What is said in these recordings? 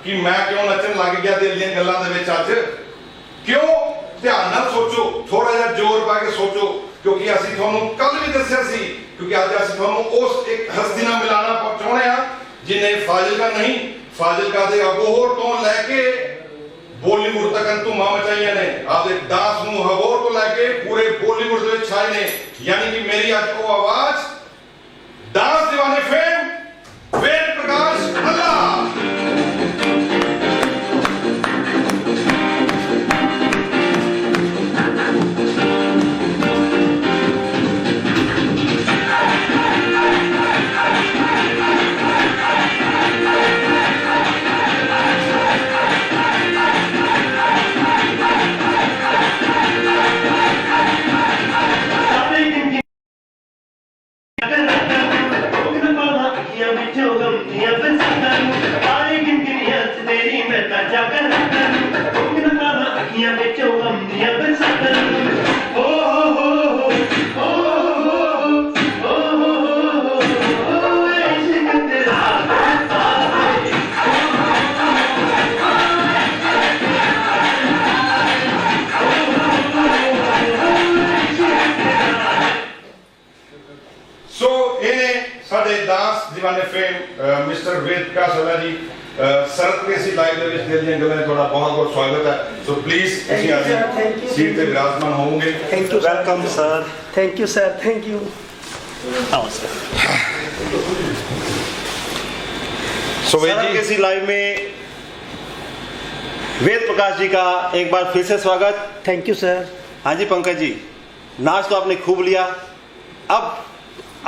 कि मैं क्यों नचन लग गया दिल दी गल्लां दे विच अज। क्यों? ध्यान नाल सोचो, थोड़ा जिहा जोर पा के सोचो, क्योंकि असीं तुहानूं कल भी दस्सिया सी, क्योंकि अज असीं तुहानूं उस एक हस्ती नाल मिलाना चाहुंदे आ जिन्हें फाजिलका नहीं, फाजिलका दे अबोहर तो लैके बॉलीवुड तक धूमां मचाइयां ने, आपदे डांस नूं अबोहर तो लैके पूरे बॉलीवुड दे विच छाए ने। यानी कि मेरी अज वो आवाज डांस दीवाने फेम वेद प्रकाश अल्लाह। मिस्टर वेद प्रकाश अल्लाह जी सरत केसी लाइव दे विच दिल दी गल्लां थोड़ा बहुत बहुत स्वागत है। सो प्लीज तुसीं आज सीट ते विराजमान होवोगे। Thank you, welcome sir. Thank you sir, thank you. So Ved Sarat केसी लाइव में वेद प्रकाश जी का एक बार फिर से स्वागत। Thank you sir. हाँ जी पंकज जी, नाच तो आपने खूब लिया, अब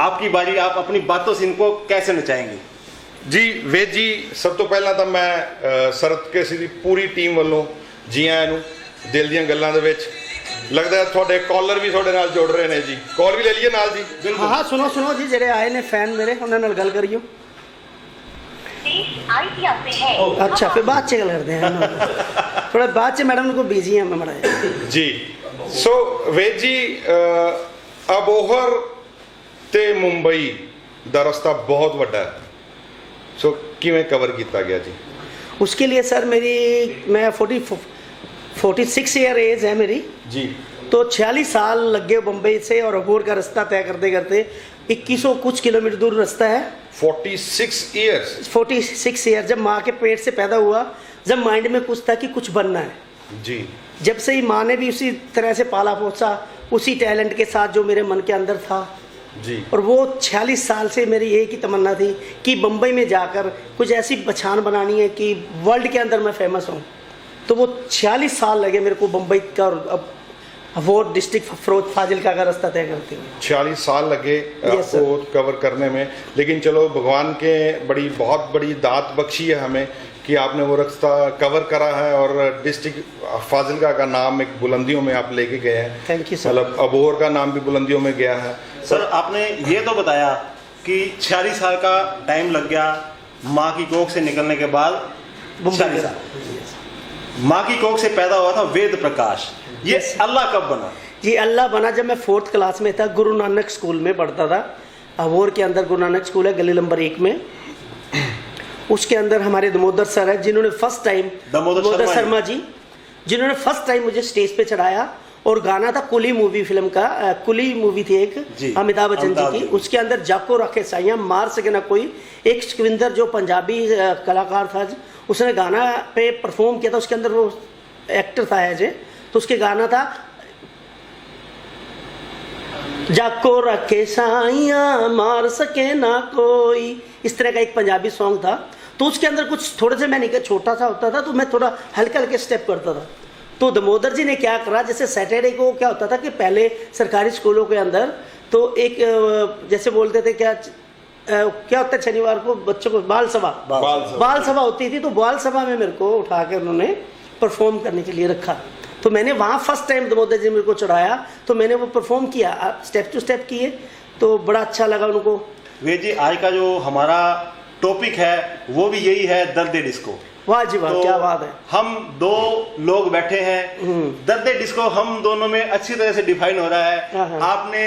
आपकी बारी, आप अपनी बातों से इनको कैसे नचाएंगे? जी वेद जी, सब तो पहला तो मैं सरत केसी दी पूरी टीम वालों जी आयां नूं दिल दीयां गल्लां दे विच। लगदा है थोड़े कॉलर भी थोड़े नाल जुड़ रहे ने जी, कॉल भी ले लिए नाल जी। हाँ हाँ, सुनो सुनो जी, जेड़े आए ने फैन मेरे उन्हां नाल गल करियो। अच्छा, फिर बाद च गल करते हैं थोड़ा बाद च, मैडम को बिजी है मैं मड़ा जी। सो वेद जी, अबोहर ते मुंबई दा रास्ता बहुत वड्डा है, सो किवें कवर किया गया जी? उसके लिए सर मैं 46 ईयर एज है मेरी जी, तो 46 साल लग गए बम्बई से और अबोहर का रास्ता तय करते करते। 2100 कुछ किलोमीटर दूर रास्ता है। 46 ईयर्स। 46 ईयर, जब माँ के पेट से पैदा हुआ, जब माइंड में कुछ था कि कुछ बनना है जी, जब से ही माँ ने भी उसी तरह से पाला पोसा, उसी टैलेंट के साथ जो मेरे मन के अंदर था जी। और वो 46 साल से मेरी एक ही तमन्ना थी कि बम्बई में जाकर कुछ ऐसी पहचान बनानी है कि वर्ल्ड के अंदर मैं फेमस हूँ। तो वो 46 साल लगे मेरे को बम्बई का और अब वो डिस्ट्रिक्ट फाजिलका का रास्ता तय करते हुए। 46 साल लगे आपको कवर करने में, लेकिन चलो भगवान के बहुत बड़ी दात बख्शी है हमें कि आपने वो रास्ता कवर करा है और डिस्ट्रिक्ट फाजिलका का नाम एक बुलंदियों में आप लेके गए हैं। Thank you sir. मतलब अबोहर का नाम भी बुलंदियों में गया है। सर आपने ये तो बताया कि 46 साल का टाइम लग गया माँ की कोख से निकलने के बाद। 46 साल माँ की कोख से पैदा हुआ था वेद प्रकाश, ये अल्लाह कब बना? जी अल्लाह बना जब मैं 4th क्लास में था, गुरु नानक स्कूल में पढ़ता था। अबोहर के अंदर गुरु नानक स्कूल है, गली नंबर 1 में। उसके अंदर हमारे दामोदर सर है जिन्होंने फर्स्ट टाइम, दामोदर शर्मा जी, जिन्होंने फर्स्ट टाइम मुझे स्टेज पे चढ़ाया। और गाना था कुली मूवी फिल्म का, कुली मूवी थी एक अमिताभ बच्चन जी की, उसके अंदर जाको रखे साइयां मार सके ना कोई, एक सिकविंदर जो पंजाबी कलाकार था उसने गाना पे परफॉर्म किया था। उसके अंदर वो एक्टर था एज, तो उसके गाना था जाको रखे साइयां मार सके ना कोई, इस तरह का एक पंजाबी सॉन्ग था। तो उसके अंदर कुछ थोड़े से, मैं छोटा सा होता था तो मैं थोड़ा हल्के हल्के स्टेप करता था। तो दामोदर जी ने क्या करा, जैसे सैटरडे को क्या होता था कि पहले सरकारी स्कूलों के अंदर तो एक जैसे बोलते थे क्या होता है शनिवार को बच्चों को बाल सभा होती थी। तो बाल सभा में मेरे को उठा के उन्होंने परफॉर्म करने के लिए रखा। तो मैंने वहाँ फर्स्ट टाइम दामोदर जी मेरे को चढ़ाया, तो मैंने वो परफॉर्म किया, स्टेप टू स्टेप किए, तो बड़ा अच्छा लगा उनको। वेद जी, आज का जो हमारा टॉपिक है वो भी यही है, दर्द डिस्को। वाह जी वाह, क्या बात है। हम दो लोग बैठे हैं, दर्द डिस्को हम दोनों में अच्छी तरह से डिफाइन हो रहा है। आपने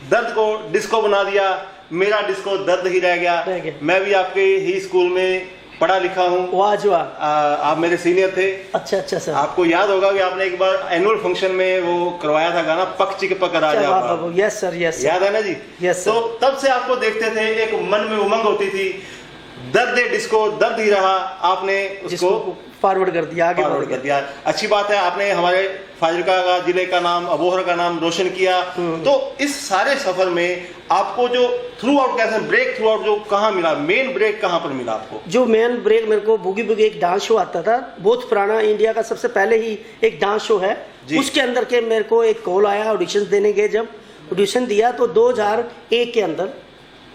दर्द को डिस्को बना दिया, मेरा डिस्को दर्द ही रह गया। मैं भी आपके ही स्कूल में पढ़ा लिखा हूँ। वाह जी वाह। आप मेरे सीनियर थे। अच्छा अच्छा सर। आपको याद होगा कि आपने एक बार एनुअल फंक्शन में वो करवाया था गाना पक चिक पक राजा। Yes sir, yes. याद है ना जी? Yes sir. तो तब से आपको देखते थे, एक मन में उमंग होती थी, दर्द डिस्को दर्द ही रहा, आपने उसको फॉरवर्ड कर दिया, आगे फॉरवर्ड कर दिया। अच्छी बात है, आपने हमारे फाजिलका का जिले का नाम, अबोहर का नाम रोशन किया। तो इस सारे सफर में आपको जो थ्रू आउट कैसे ब्रेक थ्रू आउट जो कहाँ मिला, मेन ब्रेक कहाँ पर मिला आपको? जो मेन ब्रेक मेरे को बूगी बूगी एक डांस शो आता था, बहुत पुराना, इंडिया का सबसे पहले ही एक डांस शो है, उसके अंदर के मेरे को एक कॉल आया ऑडिशन देने के। जब ऑडिशन दिया तो 2001 के अंदर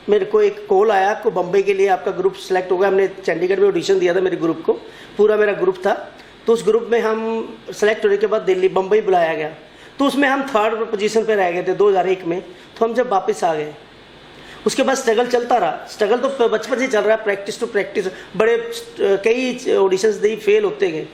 मेरे को एक कॉल आया, आपको बम्बई के लिए आपका ग्रुप सेलेक्ट हो गया। हमने चंडीगढ़ में ऑडिशन दिया था मेरे ग्रुप को, पूरा मेरा ग्रुप था। तो उस ग्रुप में हम सेलेक्ट होने के बाद दिल्ली बम्बई बुलाया गया, तो उसमें हम 3rd पोजीशन पे रह गए थे 2001 में। तो हम जब वापस आ गए, उसके बाद स्ट्रगल चलता रहा। स्ट्रगल तो बचपन से चल रहा है, प्रैक्टिस टू प्रैक्टिस, बड़े कई ऑडिशंस दी, फेल होते गए,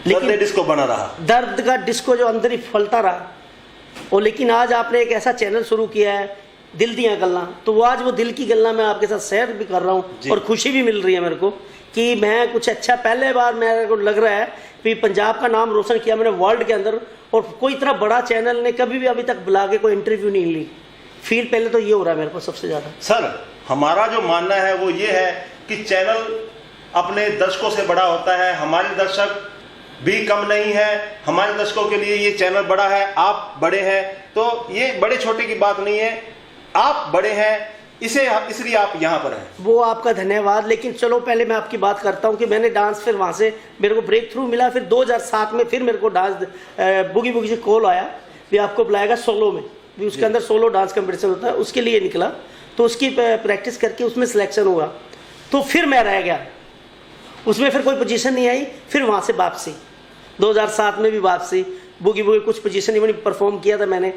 लेकिन डिस्को बना रहा, दर्द का डिस्को जो अंदर ही फलता रहा। और लेकिन आज आपने एक ऐसा चैनल शुरू किया है, दिल दियाँ गल्ला, तो वो आज वो दिल की गल्ला मैं आपके साथ शेयर भी कर रहा हूँ और खुशी भी मिल रही है मेरे को कि मैं कुछ अच्छा, पहले बार मेरे को लग रहा है कि पंजाब का नाम रोशन किया मैंने वर्ल्ड के अंदर, और कोई इतना बड़ा चैनल ने कभी भी अभी तक बुला के कोई इंटरव्यू नहीं ली। फील पहले तो ये हो रहा है मेरे को सबसे ज़्यादा। सर हमारा जो मानना है वो ये है कि चैनल अपने दर्शकों से बड़ा होता है, हमारे दर्शक भी कम नहीं है, हमारे दर्शकों के लिए ये चैनल बड़ा है, आप बड़े हैं, तो ये बड़े छोटे की बात नहीं है, आप बड़े हैं, इसलिए आप यहाँ पर हैं। वो आपका धन्यवाद। लेकिन चलो पहले मैं आपकी बात करता हूँ कि मैंने डांस, फिर वहाँ से मेरे को ब्रेक थ्रू मिला। फिर 2007 में फिर मेरे को डांस बुगी बुगी से कॉल आया भी आपको बुलाएगा सोलो में, भी उसके अंदर सोलो डांस कंपटीशन होता है, उसके लिए निकला। तो उसकी प्रैक्टिस करके उसमें सिलेक्शन हुआ, तो फिर मैं रह गया उसमें, फिर कोई पोजीशन नहीं आई। फिर वहाँ से वापसी 2007 में भी वापसी, बुगी बुगी कुछ पोजीशन नहीं बनी, परफॉर्म किया था मैंने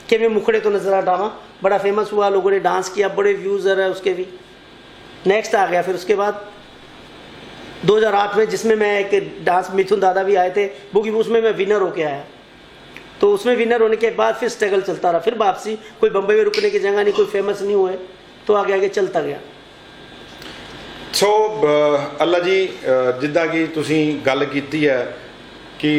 के में मुखड़े तो नजर आ ड्रामा, बड़ा फेमस हुआ, लोगों ने डांस किया, बड़े व्यूज़ है उसके भी। नेक्स्ट आ गया फिर उसके बाद 2008 में, जिसमें मैं एक डांस, मिथुन दादा भी आए थे बुगी, उसमें मैं विनर होके आया। तो उसमें विनर होने के बाद फिर स्ट्रगल चलता रहा, फिर वापसी, कोई बम्बई में रुकने की जगह नहीं, कोई फेमस नहीं हुए, तो आगे आगे चलता गया। ਸੋ ਅੱਲਾ ਜੀ, ਜਿੱਦਾਂ ਕਿ ਤੁਸੀਂ ਗੱਲ ਕੀਤੀ ਹੈ ਕਿ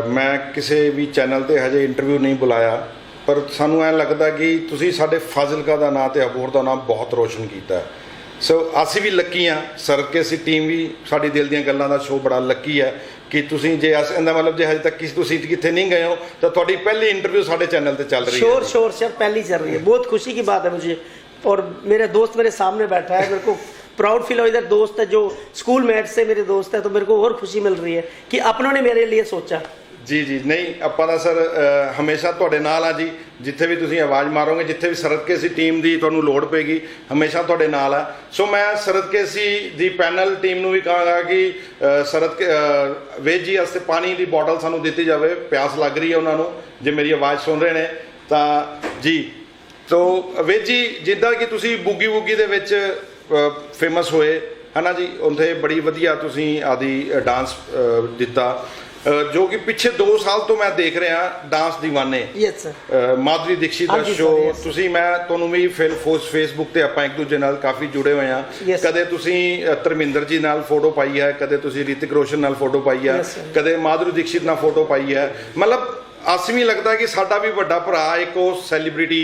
ਮੈਂ ਕਿਸੇ ਵੀ ਚੈਨਲ ਤੇ ਹਜੇ ਇੰਟਰਵਿਊ ਨਹੀਂ ਬੁਲਾਇਆ, ਪਰ ਸਾਨੂੰ ਐਂ ਲੱਗਦਾ ਕਿ ਤੁਸੀਂ ਸਾਡੇ ਫਾਜ਼ਿਲਕਾ ਦਾ ਨਾਂ ਤੇ ਅਬੋਹਰ ਦਾ ਨਾਮ ਬਹੁਤ ਰੋਸ਼ਨ ਕੀਤਾ। ਸੋ ਅਸੀਂ ਵੀ ਲੱਕੀ ਹਾਂ, ਸਰਕੇਸੀ ਟੀਮ ਵੀ ਸਾਡੀ ਦਿਲ ਦੀਆਂ ਗੱਲਾਂ ਦਾ ਸ਼ੋਅ ਬੜਾ ਲੱਕੀ ਹੈ ਕਿ ਤੁਸੀਂ, ਜੇ ਇਹਦਾ ਮਤਲਬ ਜੇ ਹਜੇ ਤੱਕ ਤੁਸੀਂ ਕਿੱਥੇ नहीं गए हो तो ਤੁਹਾਡੀ ਪਹਿਲੀ ਇੰਟਰਵਿਊ ਸਾਡੇ ਚੈਨਲ ਤੇ ਚੱਲ ਰਹੀ है। श्योर सर, पहली चल रही है, बहुत खुशी की बात है मुझे। और मेरे दोस्त मेरे सामने बैठा है, मेरे को प्राउड फील हो, इधर दोस्त है जो स्कूल मेट से मेरे दोस्त है, तो मेरे को और खुशी मिल रही है कि अपनों ने मेरे लिए सोचा। ਜੀ ਜੀ, ਨਹੀਂ ਆਪਾਂ ਤਾਂ ਸਰ ਹਮੇਸ਼ਾ ਤੁਹਾਡੇ ਨਾਲ ਆ ਜੀ, ਜਿੱਥੇ ਵੀ ਤੁਸੀਂ ਆਵਾਜ਼ ਮਾਰੋਗੇ, ਜਿੱਥੇ ਵੀ ਸਰਦਕੇਸੀ ਟੀਮ ਦੀ ਤੁਹਾਨੂੰ ਲੋੜ ਪੈਗੀ, ਹਮੇਸ਼ਾ ਤੁਹਾਡੇ ਨਾਲ ਆ। ਸੋ ਮੈਂ ਸਰਦਕੇਸੀ ਦੀ ਪੈਨਲ ਟੀਮ ਨੂੰ ਵੀ ਕਹਾਂਗਾ ਕਿ ਵੇਦ ਜੀ ਵਾਸਤੇ ਪਾਣੀ ਦੀ ਬੋਟਲ ਸਾਨੂੰ ਦਿੱਤੀ ਜਾਵੇ, ਪਿਆਸ ਲੱਗ ਰਹੀ ਹੈ ਉਹਨਾਂ ਨੂੰ, ਜੇ ਮੇਰੀ ਆਵਾਜ਼ ਸੁਣ ਰਹੇ ਨੇ ਤਾਂ ਜੀ। ਤੋ ਵੇਦ ਜੀ, ਜਿੱਦਾਂ ਕਿ ਤੁਸੀਂ ਬੂਗੀ ਵੂਗੀ ਦੇ ਵਿੱਚ ਫੇਮਸ ਹੋਏ ਹੈ ਨਾ ਜੀ, ਉੱਥੇ ਬੜੀ ਵਧੀਆ ਤੁਸੀਂ ਆਦੀ ਡਾਂਸ ਦਿੱਤਾ, ਜੋ ਕਿ ਪਿੱਛੇ 2 ਸਾਲ ਤੋਂ ਮੈਂ ਦੇਖ ਰਿਹਾ dance Deewane. Yes sir. Madhuri Dixit ਦਾ ਸ਼ੋਅ, ਤੁਸੀਂ, ਮੈਂ ਤੁਹਾਨੂੰ ਵੀ ਫੇਸਬੁੱਕ ਤੇ ਆਪਾਂ ਇੱਕ ਦੂਜੇ ਨਾਲ ਕਾਫੀ ਜੁੜੇ ਹੋਏ ਆ। ਕਦੇ ਤੁਸੀਂ ਧਰਮਿੰਦਰ ਜੀ ਨਾਲ ਫੋਟੋ ਪਾਈ ਹੈ, ਕਦੇ ਤੁਸੀਂ ਰਿਤਿਕ ਰੋਸ਼ਨ ਨਾਲ ਫੋਟੋ ਪਾਈ ਹੈ, ਕਦੇ ਮਾਧੁਰੀ ਦੀਕਸ਼ਿਤ ਨਾਲ ਫੋਟੋ ਪਾਈ ਹੈ। ਮਤਲਬ ਆਸਮੀ ਲੱਗਦਾ ਕਿ ਸਾਡਾ ਵੀ ਵੱਡਾ ਭਰਾ ਇੱਕ ਉਹ ਸੈਲੀਬ੍ਰਿਟੀ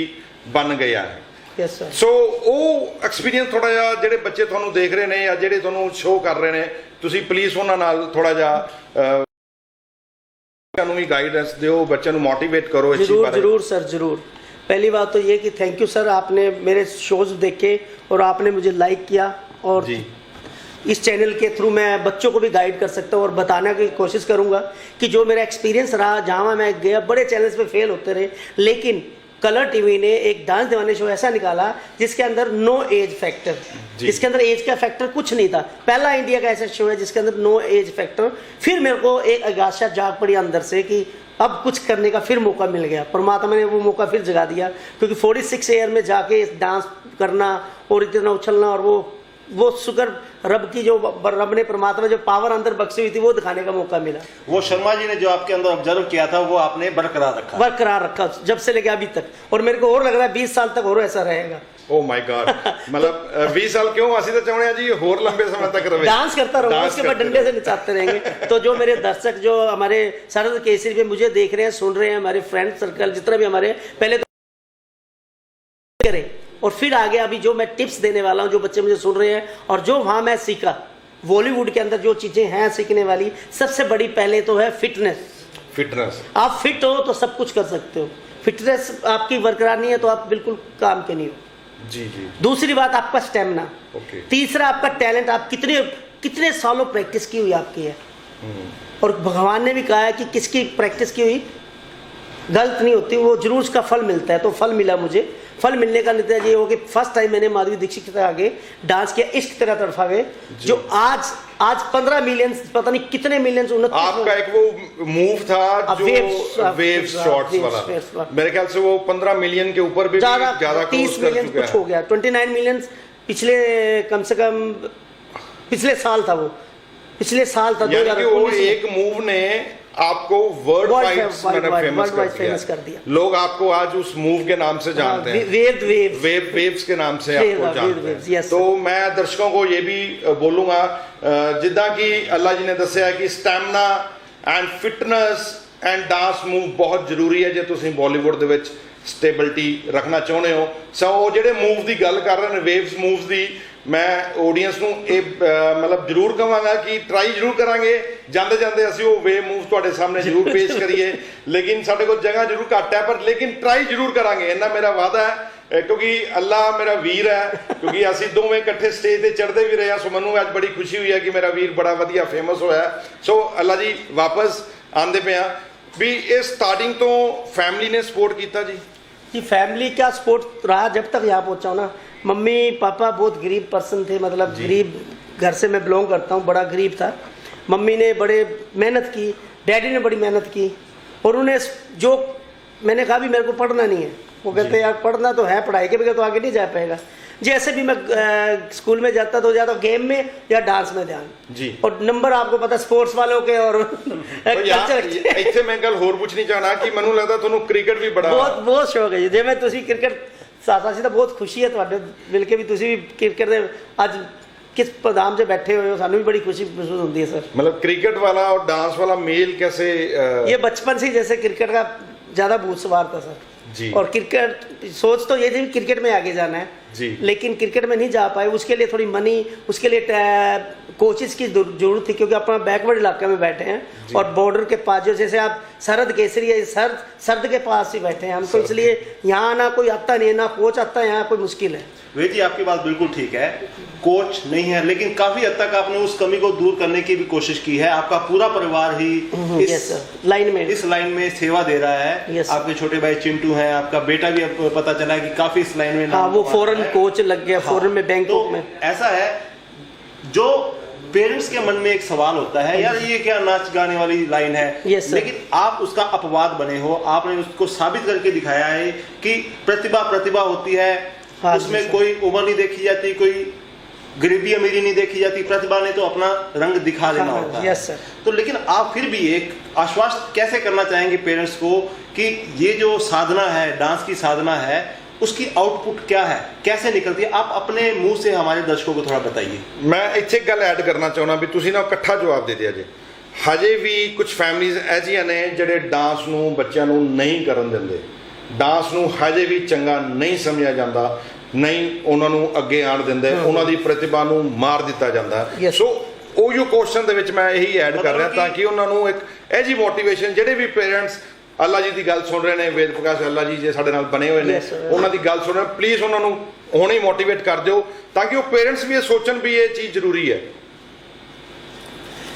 ਬਣ ਗਿਆ ਹੈ। Yes sir. ਸੋ ਉਹ ਐਕਸਪੀਰੀਅੰਸ ਥੋੜਾ ਜਿਹਾ ਜਿਹੜੇ ਬੱਚੇ ਤੁਹਾਨੂੰ ਦੇਖ ਰਹੇ ਨੇ ਜਾਂ ਜਿਹੜੇ ਤੁਹਾਨੂੰ ਸ਼ੋਅ ਕਰ ਰਹੇ ਨੇ, ਤੁਸੀਂ ਪਲੀਜ਼ ਉਹਨਾਂ ਨਾਲ ਥੋੜਾ ਜਿਹਾ ਨੂੰ ਵੀ गाइडेंस ਦਿਓ, ਬੱਚਿਆਂ ਨੂੰ मोटिवेट करो इस चीज पर। जरूर सर, जरूर। पहली बात तो ये कि थैंक यू सर, आपने मेरे शोज देखे और आपने मुझे लाइक किया, और जी इस चैनल के थ्रू मैं बच्चों को भी गाइड कर सकता हूँ और बताने की कोशिश करूँगा कि जो मेरा एक्सपीरियंस रहा, जहाँ मैं गया, बड़े चैनल्स पे फेल होते रहे, लेकिन कलर टीवी ने एक डांस दीवाने शो ऐसा निकाला जिसके अंदर नो एज फैक्टर, जिसके अंदर एज का फैक्टर कुछ नहीं था। पहला इंडिया का ऐसा शो है जिसके अंदर नो एज फैक्टर। फिर मेरे को एक आगाशा जाग पड़ी अंदर से कि अब कुछ करने का फिर मौका मिल गया, परमात्मा ने वो मौका फिर जगा दिया, क्योंकि 46 ईयर में जाके डांस करना और इतना उछलना, और वो शुक्र रब की, जो रब ने परमात्मा जो पावर अंदर बख्शी हुई थी, वो दिखाने का मौका मिला। वो शर्मा जी ने जो आपके अंदर ऑब्जर्व किया था वो आपने बरकरार रखा जब से लेके अभी तक, और मेरे को और लग रहा है 20 साल तक और ऐसा रहेगा। ओ माय गॉड मतलब 20 साल क्यों, ਅਸੀਂ ਤਾਂ ਚਾਹੁੰਦੇ ਆ ਜੀ ਹੋਰ ਲੰਬੇ ਸਮੇਂ ਤੱਕ ਰਵੇ, डांस करता रहूंगा, उसके बाद डंडे से नचाते रहेंगे। तो जो मेरे दर्शक, जो हमारे शरद केसरी पे मुझे देख रहे हैं, सुन रहे हैं, हमारे फ्रेंड सर्कल जितना भी हमारे, पहले तो करें और फिर आगे अभी जो मैं टिप्स देने वाला हूँ, जो बच्चे मुझे सुन रहे हैं और जो वहाँ मैं सीखा बॉलीवुड के अंदर जो चीज़ें हैं सीखने वाली, सबसे बड़ी पहले तो है फिटनेस। फिटनेस, आप फिट हो तो सब कुछ कर सकते हो, फिटनेस आपकी बरकरार नहीं है तो आप बिल्कुल काम के नहीं हो। जी जी। दूसरी बात आपका स्टेमिना, ओके। तीसरा आपका टैलेंट, आप कितने कितने सालों प्रैक्टिस की हुई आपकी है, और भगवान ने भी कहा है कि किसकी प्रैक्टिस की हुई गलत नहीं होती, वो जरूर उसका फल मिलता है। तो फल मिला मुझे, फल मिलने का नतीजा ये हो कि फर्स्ट टाइम मैंने माधुरी दीक्षित के आगे डांस किया, इश्क तेरा तड़फा गए, जो आज 15 मिलियन, पता नहीं कितने मिलियन, 29 आपका एक वो मूव था जो वेव शॉट्स वाला, मेरे ख्याल से वो 15 मिलियन के ऊपर भी ज्यादा 30 मिलियन कुछ हो गया, 29 मिलियन पिछले, कम से कम पिछले साल था वो, पिछले साल था 2019 में। एक मूव ने आपको वर्ल्ड वाइड फेमस कर दिया। लोग आपको आज उस मूव के नाम से जानते हैं, वेव्स के नाम से आपको जानते हैं। तो मैं दर्शकों को ये भी बोलूंगा, जिद्दां कि अल्लाह जी ने दस्या कि stamina and fitness and dance move बहुत जरूरी है जे तुसीं बॉलीवुड दे विच स्टेबिलिटी रखना चाਹੁੰਦੇ हो। सो ਜਿਹੜੇ मूव ਦੀ ਗੱਲ ਕਰ ਰਹੇ ਨੇ, वेव्स मूव्स ਦੀ, मैं ऑडियंस ਨੂੰ ਇਹ मतलब जरूर ਕਹਾਂਗਾ कि ट्राई जरूर करांगे, ਜਾਂਦੇ ਜਾਂਦੇ ਅਸੀਂ ਉਹ ਵੇਵ मूव ਤੁਹਾਡੇ ਸਾਹਮਣੇ जरूर पेश करिए, लेकिन ਸਾਡੇ ਕੋਲ जगह जरूर घट है, पर लेकिन ट्राई जरूर करांगे, इन्ना मेरा वादा है, क्योंकि अल्लाह मेरा वीर है, क्योंकि ਅਸੀਂ ਦੋਵੇਂ ਇਕੱਠੇ स्टेज ਤੇ ਚੜ੍ਹਦੇ ਵੀ ਰਹੇ ਹਾਂ। सो ਮੈਨੂੰ ਅੱਜ बड़ी खुशी हुई है कि मेरा वीर बड़ा ਵਧੀਆ फेमस होया। सो अल्लाह जी वापस आंदे पे हैं भी ये स्टार्टिंग तो फैमिली ने सपोर्ट किया जी? जी फैमिली का सपोर्ट रहा जब तक यहाँ पहुँचा हूँ ना। मम्मी पापा बहुत गरीब पर्सन थे, मतलब गरीब घर से मैं बिलोंग करता हूँ, बड़ा गरीब था। मम्मी ने बड़े मेहनत की, डैडी ने बड़ी मेहनत की, और उन्हें जो मैंने कहा भी मेरे को पढ़ना नहीं है, वो कहते यार पढ़ना तो है, पढ़ाई के बगैर तो आगे नहीं जा पाएगा। जैसे भी मैं स्कूल में जाता तो ज़्यादा गेम में या डांस में ध्यान जी, और नंबर आपको पता स्पोर्ट्स वालों के और ਇੱਥੇ ਮੈਂ ਗੱਲ ਹੋਰ ਪੁੱਛਣੀ ਚਾਹਣਾ ਕਿ ਮੈਨੂੰ ਲੱਗਦਾ ਤੁਹਾਨੂੰ ਕ੍ਰਿਕਟ ਵੀ ਬੜਾ ਬਹੁਤ ਸ਼ੌਕ ਹੈ ਜੀ। ਜਿਵੇਂ ਤੁਸੀਂ ਕ੍ਰਿਕਟ ਸਾਥਾ ਸੀ ਤਾਂ ਬਹੁਤ ਖੁਸ਼ੀ ਹੈ ਤੁਹਾਡੇ ਮਿਲ ਕੇ ਵੀ, ਤੁਸੀਂ ਵੀ ਕ੍ਰਿਕਟ ਦੇ ਅੱਜ किस पदाम से बैठे हुए हो, सानू भी बड़ी खुशी महसूस होती है सर। मतलब क्रिकेट वाला और डांस वाला मेल कैसे? ये बचपन से जैसे क्रिकेट का ज़्यादा भूत सवार था सर जी, और क्रिकेट सोच तो ये थी क्रिकेट में आगे जाना है जी, लेकिन क्रिकेट में नहीं जा पाए। उसके लिए थोड़ी मनी, उसके लिए कोचेस की जरूरत थी, क्योंकि अपना बैकवर्ड इलाके में बैठे हैं और बॉर्डर के पास, जो जैसे आप सरहद केसरी है, सरद के पास ही बैठे हैं हम, तो इसलिए यहाँ ना कोई आता नहीं है, ना कोच आता है, यहाँ कोई मुश्किल है। वे जी आपकी बात बिल्कुल ठीक है, कोच नहीं है, लेकिन काफी हद तक आपने उस कमी को दूर करने की भी कोशिश की है। आपका पूरा परिवार ही इस लाइन में सेवा दे रहा है। आपके छोटे भाई चिंटू हैं, आपका बेटा भी अब पता चला है कि काफी इस लाइन में, हाँ, वो फॉरेन कोच लग गया, फॉरेन में, बैंकॉक में। ऐसा है, जो पेरेंट्स के मन में एक सवाल होता है, यार ये क्या नाच गाने वाली लाइन है, लेकिन आप उसका अपवाद बने हो। आपने उसको साबित करके दिखाया है कि प्रतिभा होती है, हाँ, उसमें कोई उम्र नहीं देखी जाती, कोई गरीबी अमीरी नहीं देखी जाती, प्रतिभा ने तो अपना रंग दिखा देना होता है। सर। तो लेकिन आप फिर भी एक आश्वासन कैसे करना चाहेंगे पेरेंट्स को कि ये जो साधना है, डांस की साधना है, उसकी आउटपुट क्या है, कैसे निकलती है? आप अपने मुंह से हमारे दर्शकों को थोड़ा बताइए। मैं ਇੱਥੇ ਗੱਲ ਐਡ ਕਰਨਾ ਚਾਹੁੰਦਾ ਵੀ ਤੁਸੀਂ ਨਾ ਇਕੱਠਾ ਜਵਾਬ ਦੇ ਦਿਆ ਜੇ। ਹਜੇ ਵੀ ਕੁਝ ਫੈਮਲੀਜ਼ ਐਜੀਆਂ ਨੇ ਜਿਹੜੇ ਡਾਂਸ ਨੂੰ ਬੱਚਿਆਂ ਨੂੰ ਨਹੀਂ ਕਰਨ ਦਿੰਦੇ, ਡਾਂਸ ਨੂੰ ਹਜੇ ਵੀ ਚੰਗਾ ਨਹੀਂ ਸਮਝਿਆ ਜਾਂਦਾ, ਨਹੀਂ ਉਹਨਾਂ ਨੂੰ ਅੱਗੇ ਆਣ ਦਿੰਦੇ, ਉਹਨਾਂ ਦੀ ਪ੍ਰਤਿਭਾ ਨੂੰ ਮਾਰ ਦਿੱਤਾ ਜਾਂਦਾ। ਸੋ ਉਹ ਕੁਐਸਚਨ ਦੇ ਵਿੱਚ ਮੈਂ ਇਹੀ ਐਡ ਕਰ ਰਿਹਾ ਤਾਂ ਕਿ ਉਹਨਾਂ ਨੂੰ ਇੱਕ ਇਹ ਜੀ ਮੋਟੀਵੇਸ਼ਨ, ਜਿਹੜੇ ਵੀ ਪੇਰੈਂਟਸ ਅੱਲਾ ਜੀ ਦੀ ਗੱਲ ਸੁਣ ਰਹੇ ਨੇ, ਵੇਦ ਪ੍ਰਕਾਸ਼ ਅੱਲਾ ਜੀ ਜੇ ਸਾਡੇ ਨਾਲ ਬਣੇ ਹੋਏ ਨੇ, ਉਹਨਾਂ ਦੀ ਗੱਲ ਸੁਣ ਰਹੇ, ਪਲੀਜ਼ ਉਹਨਾਂ ਨੂੰ ਹੁਣੇ ਹੀ ਮੋਟੀਵੇਟ ਕਰ ਦਿਓ ਤਾਂ ਕਿ ਉਹ पेरेंट्स भी ये सोचन भी ये चीज़ जरूरी है।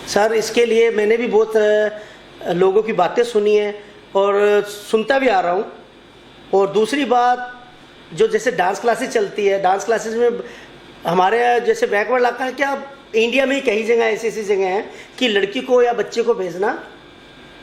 सर इसके लिए मैंने भी बहुत लोगों की बातें सुनी है और सुनता भी आ रहा हूँ। और दूसरी बात, जो जैसे डांस क्लासेस चलती है, डांस क्लासेस में हमारे जैसे बैकवर्ड इलाका है, क्या इंडिया में ही कई जगह ऐसी जगह हैं कि लड़की को या बच्चे को भेजना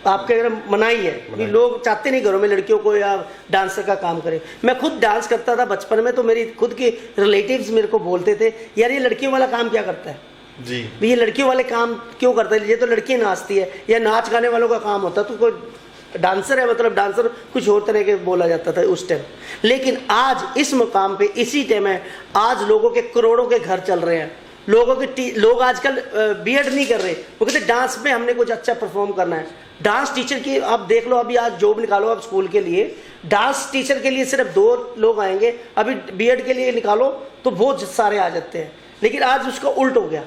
आपके अगर मनाही है, भी लोग चाहते नहीं घरों में लड़कियों को या डांसर का काम करे। मैं खुद डांस करता था बचपन में, तो मेरी खुद के रिलेटिव्स मेरे को बोलते थे यार ये लड़कियों वाला काम क्या करता है जी, भी ये लड़कियों वाले काम क्यों करता है, ये तो लड़की नाचती है या नाच गाने वालों का काम होता है, तो कोई डांसर है, मतलब डांसर कुछ और तरह के बोला जाता था उस टाइम। लेकिन आज इस मुकाम पे इसी टाइम है, आज लोगों के करोड़ों के घर चल रहे हैं। लोग आजकल बीएड नहीं कर रहे, वो कहते डांस में हमने कुछ अच्छा परफॉर्म करना है। डांस टीचर की आप देख लो, अभी आज जॉब निकालो आप स्कूल के लिए, डांस टीचर के लिए सिर्फ 2 लोग आएंगे, अभी बीएड के लिए निकालो तो बहुत सारे आ जाते हैं। लेकिन आज उसका उल्ट हो गया।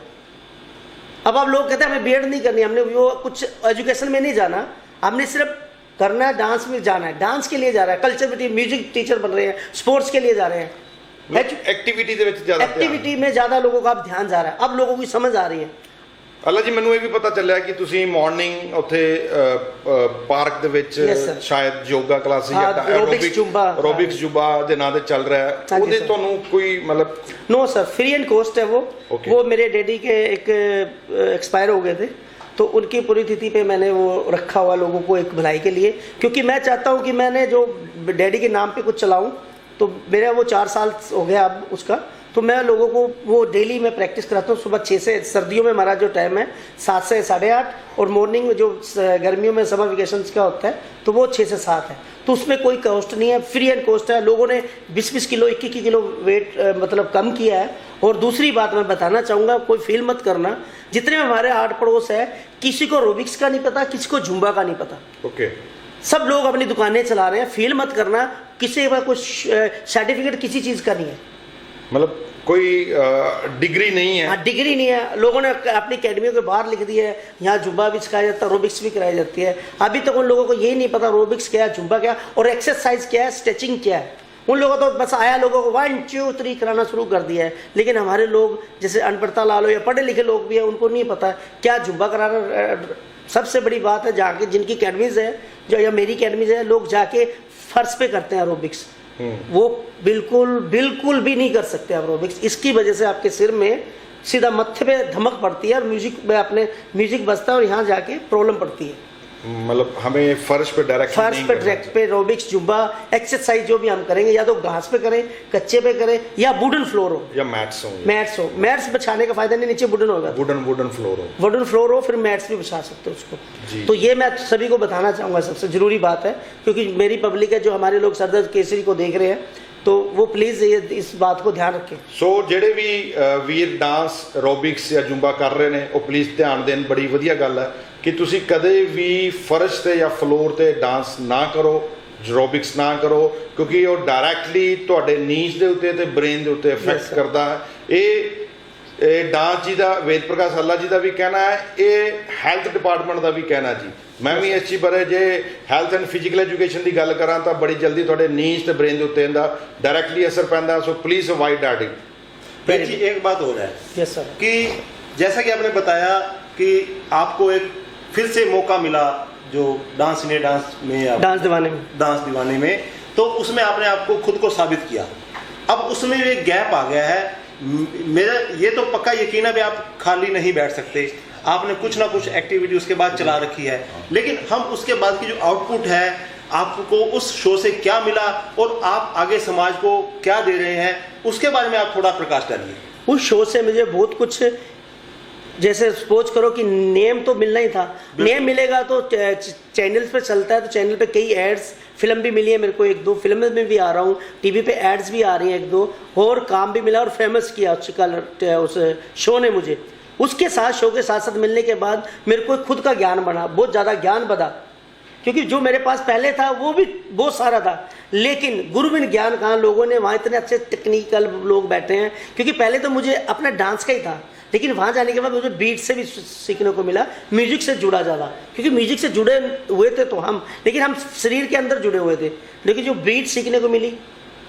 अब आप लोग कहते हैं हमें बीएड नहीं करनी, हमने वो कुछ एजुकेशन में नहीं जाना, हमने सिर्फ करना है, डांस में जाना है, डांस के लिए जा रहा है, कल्चर म्यूजिक टीचर बन रहे हैं, स्पोर्ट्स के लिए जा रहे हैं, एक्टिविटी ਦੇ ਵਿੱਚ ਜ਼ਿਆਦਾ एक्टिविटी में ज़्यादा लोगों का अब ध्यान जा रहा है। अब लोगों की समझ आ रही है। ਅੱਲਾ ਜੀ ਮੈਨੂੰ ਇਹ ਵੀ ਪਤਾ ਚੱਲਿਆ ਕਿ ਤੁਸੀਂ ਮਾਰਨਿੰਗ ਉੱਥੇ ਪਾਰਕ ਦੇ ਵਿੱਚ Yes, sir. ਸ਼ਾਇਦ ਯੋਗਾ ਕਲਾਸ ਜਾਂ aerobics ਜ਼ੁੰਬਾ। ਐਰੋਬਿਕਸ ਜ਼ੁੰਬਾ ਦੇ ਨਾਂ ਤੇ ਚੱਲ ਰਿਹਾ ਹੈ, ਹਾਂਜੀ, ਉਹਦੇ sir. ਤੁਹਾਨੂੰ ਕੋਈ ਮਤਲਬ no sir, free and cost है वो। Okay. वो मेरे डैडी के एक एक्सपायर हो गए थे, तो उनकी पूरी तिथि पे मैंने वो रखा हुआ लोगों को एक भलाई के लिए, क्योंकि मैं चाहता हूँ कि मैंने जो डैडी के नाम पे कुछ चलाऊँ। तो मेरा वो 4 साल हो गया अब उसका, तो मैं लोगों को वो डेली में प्रैक्टिस कराता हूँ। सुबह 6 से, सर्दियों में हमारा जो टाइम है 7 से 8:30, और मॉर्निंग में जो गर्मियों में समर वेकेशन का होता है तो वो 6 से 7 है। तो उसमें कोई कॉस्ट नहीं है, फ्री एंड कॉस्ट है। लोगों ने 20-20 किलो 21 किलो वेट मतलब कम किया है। और दूसरी बात मैं बताना चाहूँगा, कोई फील मत करना, जितने हमारे आड़ पड़ोस है किसी को एरोबिक्स का नहीं पता, किसी को जुम्बा का नहीं पता। ओके, सब लोग अपनी दुकानें चला रहे हैं। फील मत करना, किसी का कुछ सर्टिफिकेट किसी चीज़ का नहीं है, मतलब कोई डिग्री नहीं है। हाँ, डिग्री नहीं है। लोगों ने अपनी अकेडमियों के बाहर लिख दिया है यहाँ जुम्बा भी सिखाया जाता है, एरोबिक्स भी कराई जाती है। अभी तक उन लोगों को यही नहीं पता एरोबिक्स क्या है, जुम्बा क्या है, और एक्सरसाइज क्या है, स्ट्रेचिंग क्या है। उन लोगों तो बस आया, लोगों को 1 2 3 कराना शुरू कर दिया है। लेकिन हमारे लोग जैसे अनपढ़ता लालो या पढ़े लिखे लोग भी हैं, उनको नहीं पता क्या जुम्बा कराना। सबसे बड़ी बात है, जाके जिनकी अकेडमीज है, जो या मेरी अकेडमीज है, लोग जाके फर्श पे करते हैं एरोबिक्स। वो बिल्कुल भी नहीं कर सकते एरोबिक्स। इसकी वजह से आपके सिर में सीधा मत्थे पे धमक पड़ती है, और म्यूजिक में अपने म्यूजिक बजता है और यहाँ जाके प्रॉब्लम पड़ती है। मतलब हमें फर्श पे डायरेक्ट पे एरोबिक्स जुम्बा एक्सरसाइज जो भी हम करेंगे, या तो घास पे करें, कच्चे पे करें, या वुडन फ्लोर हो, या मैट्स हो। मैट्स बिछाने का फायदा नहीं, नीचे वुडन होगा, वुडन फ्लोर हो, फिर मैट्स भी बिछा सकते हो उसको। तो ये मैं सभी को बताना चाहूँगा, सबसे जरूरी बात है, क्योंकि मेरी पब्लिक है जो हमारे लोग सरदर्द केसरी को देख रहे हैं, तो वो प्लीज़ ये इस बात को ध्यान रखें। सो ਜਿਹੜੇ ਵੀ ਵੀਰ ਡਾਂਸ ਐਰੋਬਿਕਸ ਜਾਂ ਜੁੰਬਾ ਕਰ ਰਹੇ ਨੇ, ਉਹ ਪਲੀਜ਼ ਧਿਆਨ ਦੇਣ। ਬੜੀ ਵਧੀਆ ਗੱਲ ਹੈ ਕਿ ਤੁਸੀਂ ਕਦੇ ਵੀ ਫਰਸ਼ ਤੇ ਜਾਂ ਫਲੋਰ ਤੇ ਡਾਂਸ ਨਾ ਕਰੋ, ਐਰੋਬਿਕਸ ਨਾ ਕਰੋ, ਕਿਉਂਕਿ ਉਹ ਡਾਇਰੈਕਟਲੀ ਤੁਹਾਡੇ ਨੀਜ਼ ਦੇ ਉੱਤੇ ਤੇ ਬ੍ਰੇਨ ਦੇ ਉੱਤੇ ਇਫੈਕਟ ਕਰਦਾ ਹੈ। ਇਹ ਡਾਂਸ ਜੀ ਦਾ, ਵੇਦ ਪ੍ਰਕਾਸ਼ ਅੱਲਾ ਜੀ ਦਾ ਵੀ ਕਹਿਣਾ ਹੈ, ਇਹ ਹੈਲਥ ਡਿਪਾਰਟਮੈਂਟ ਦਾ ਵੀ ਕਹਿਣਾ ਜੀ। ਮੈਂ ਵੀ ਇਸ ਚੀਜ਼ ਬਾਰੇ ਜੇ ਹੈਲਥ ਐਂਡ ਫਿਜ਼ੀਕਲ ਐਜੂਕੇਸ਼ਨ ਦੀ ਗੱਲ ਕਰਾਂ ਤਾਂ ਬੜੀ ਜਲਦੀ ਤੁਹਾਡੇ ਨੀਜ਼ ਤੇ ਬ੍ਰੇਨ ਦੇ ਉੱਤੇ ਇਹਦਾ डायरेक्टली असर पैदा। So please avoid that. जी एक बात हो रहा है, यस सर, कि जैसा कि आपने बताया कि आपको एक फिर से मौका मिला जो डांस में डांस दीवाने में, तो उसमें आपने आपको खुद को साबित किया। अब उसमें एक गैप आ गया है। मेरा ये तो पक्का यकीन है भी आप खाली नहीं बैठ सकते, आपने कुछ ना कुछ एक्टिविटी उसके बाद चला रखी है। लेकिन हम उसके बाद की जो आउटपुट है, आपको उस शो से क्या मिला और आप आगे समाज को क्या दे रहे हैं, उसके बारे में आप थोड़ा प्रकाश डालिए। उस शो से मुझे बहुत कुछ, जैसे सपोज करो कि नेम तो मिलना ही था। नेम मिलेगा तो चैनल्स पे चलता है, तो चैनल पे कई एड्स, फिल्म भी मिली है मेरे को 1-2, फिल्म में भी आ रहा हूँ, टीवी पे एड्स भी आ रही हैं 1-2, और काम भी मिला और फेमस किया उस शो ने मुझे। उसके साथ, शो के साथ साथ मिलने के बाद मेरे को खुद का ज्ञान बढ़ा, बहुत ज़्यादा ज्ञान बढ़ा, क्योंकि जो मेरे पास पहले था वो भी बहुत सारा था, लेकिन गुरुविन ज्ञान कहाँ, लोगों ने वहाँ इतने अच्छे टेक्निकल लोग बैठे हैं। क्योंकि पहले तो मुझे अपना डांस का ही था, लेकिन वहाँ जाने के बाद मुझे बीट से भी सीखने को मिला, म्यूजिक से जुड़ा ज़्यादा, क्योंकि म्यूजिक से जुड़े हुए थे तो हम, लेकिन हम शरीर के अंदर जुड़े हुए थे। लेकिन जो बीट सीखने को मिली,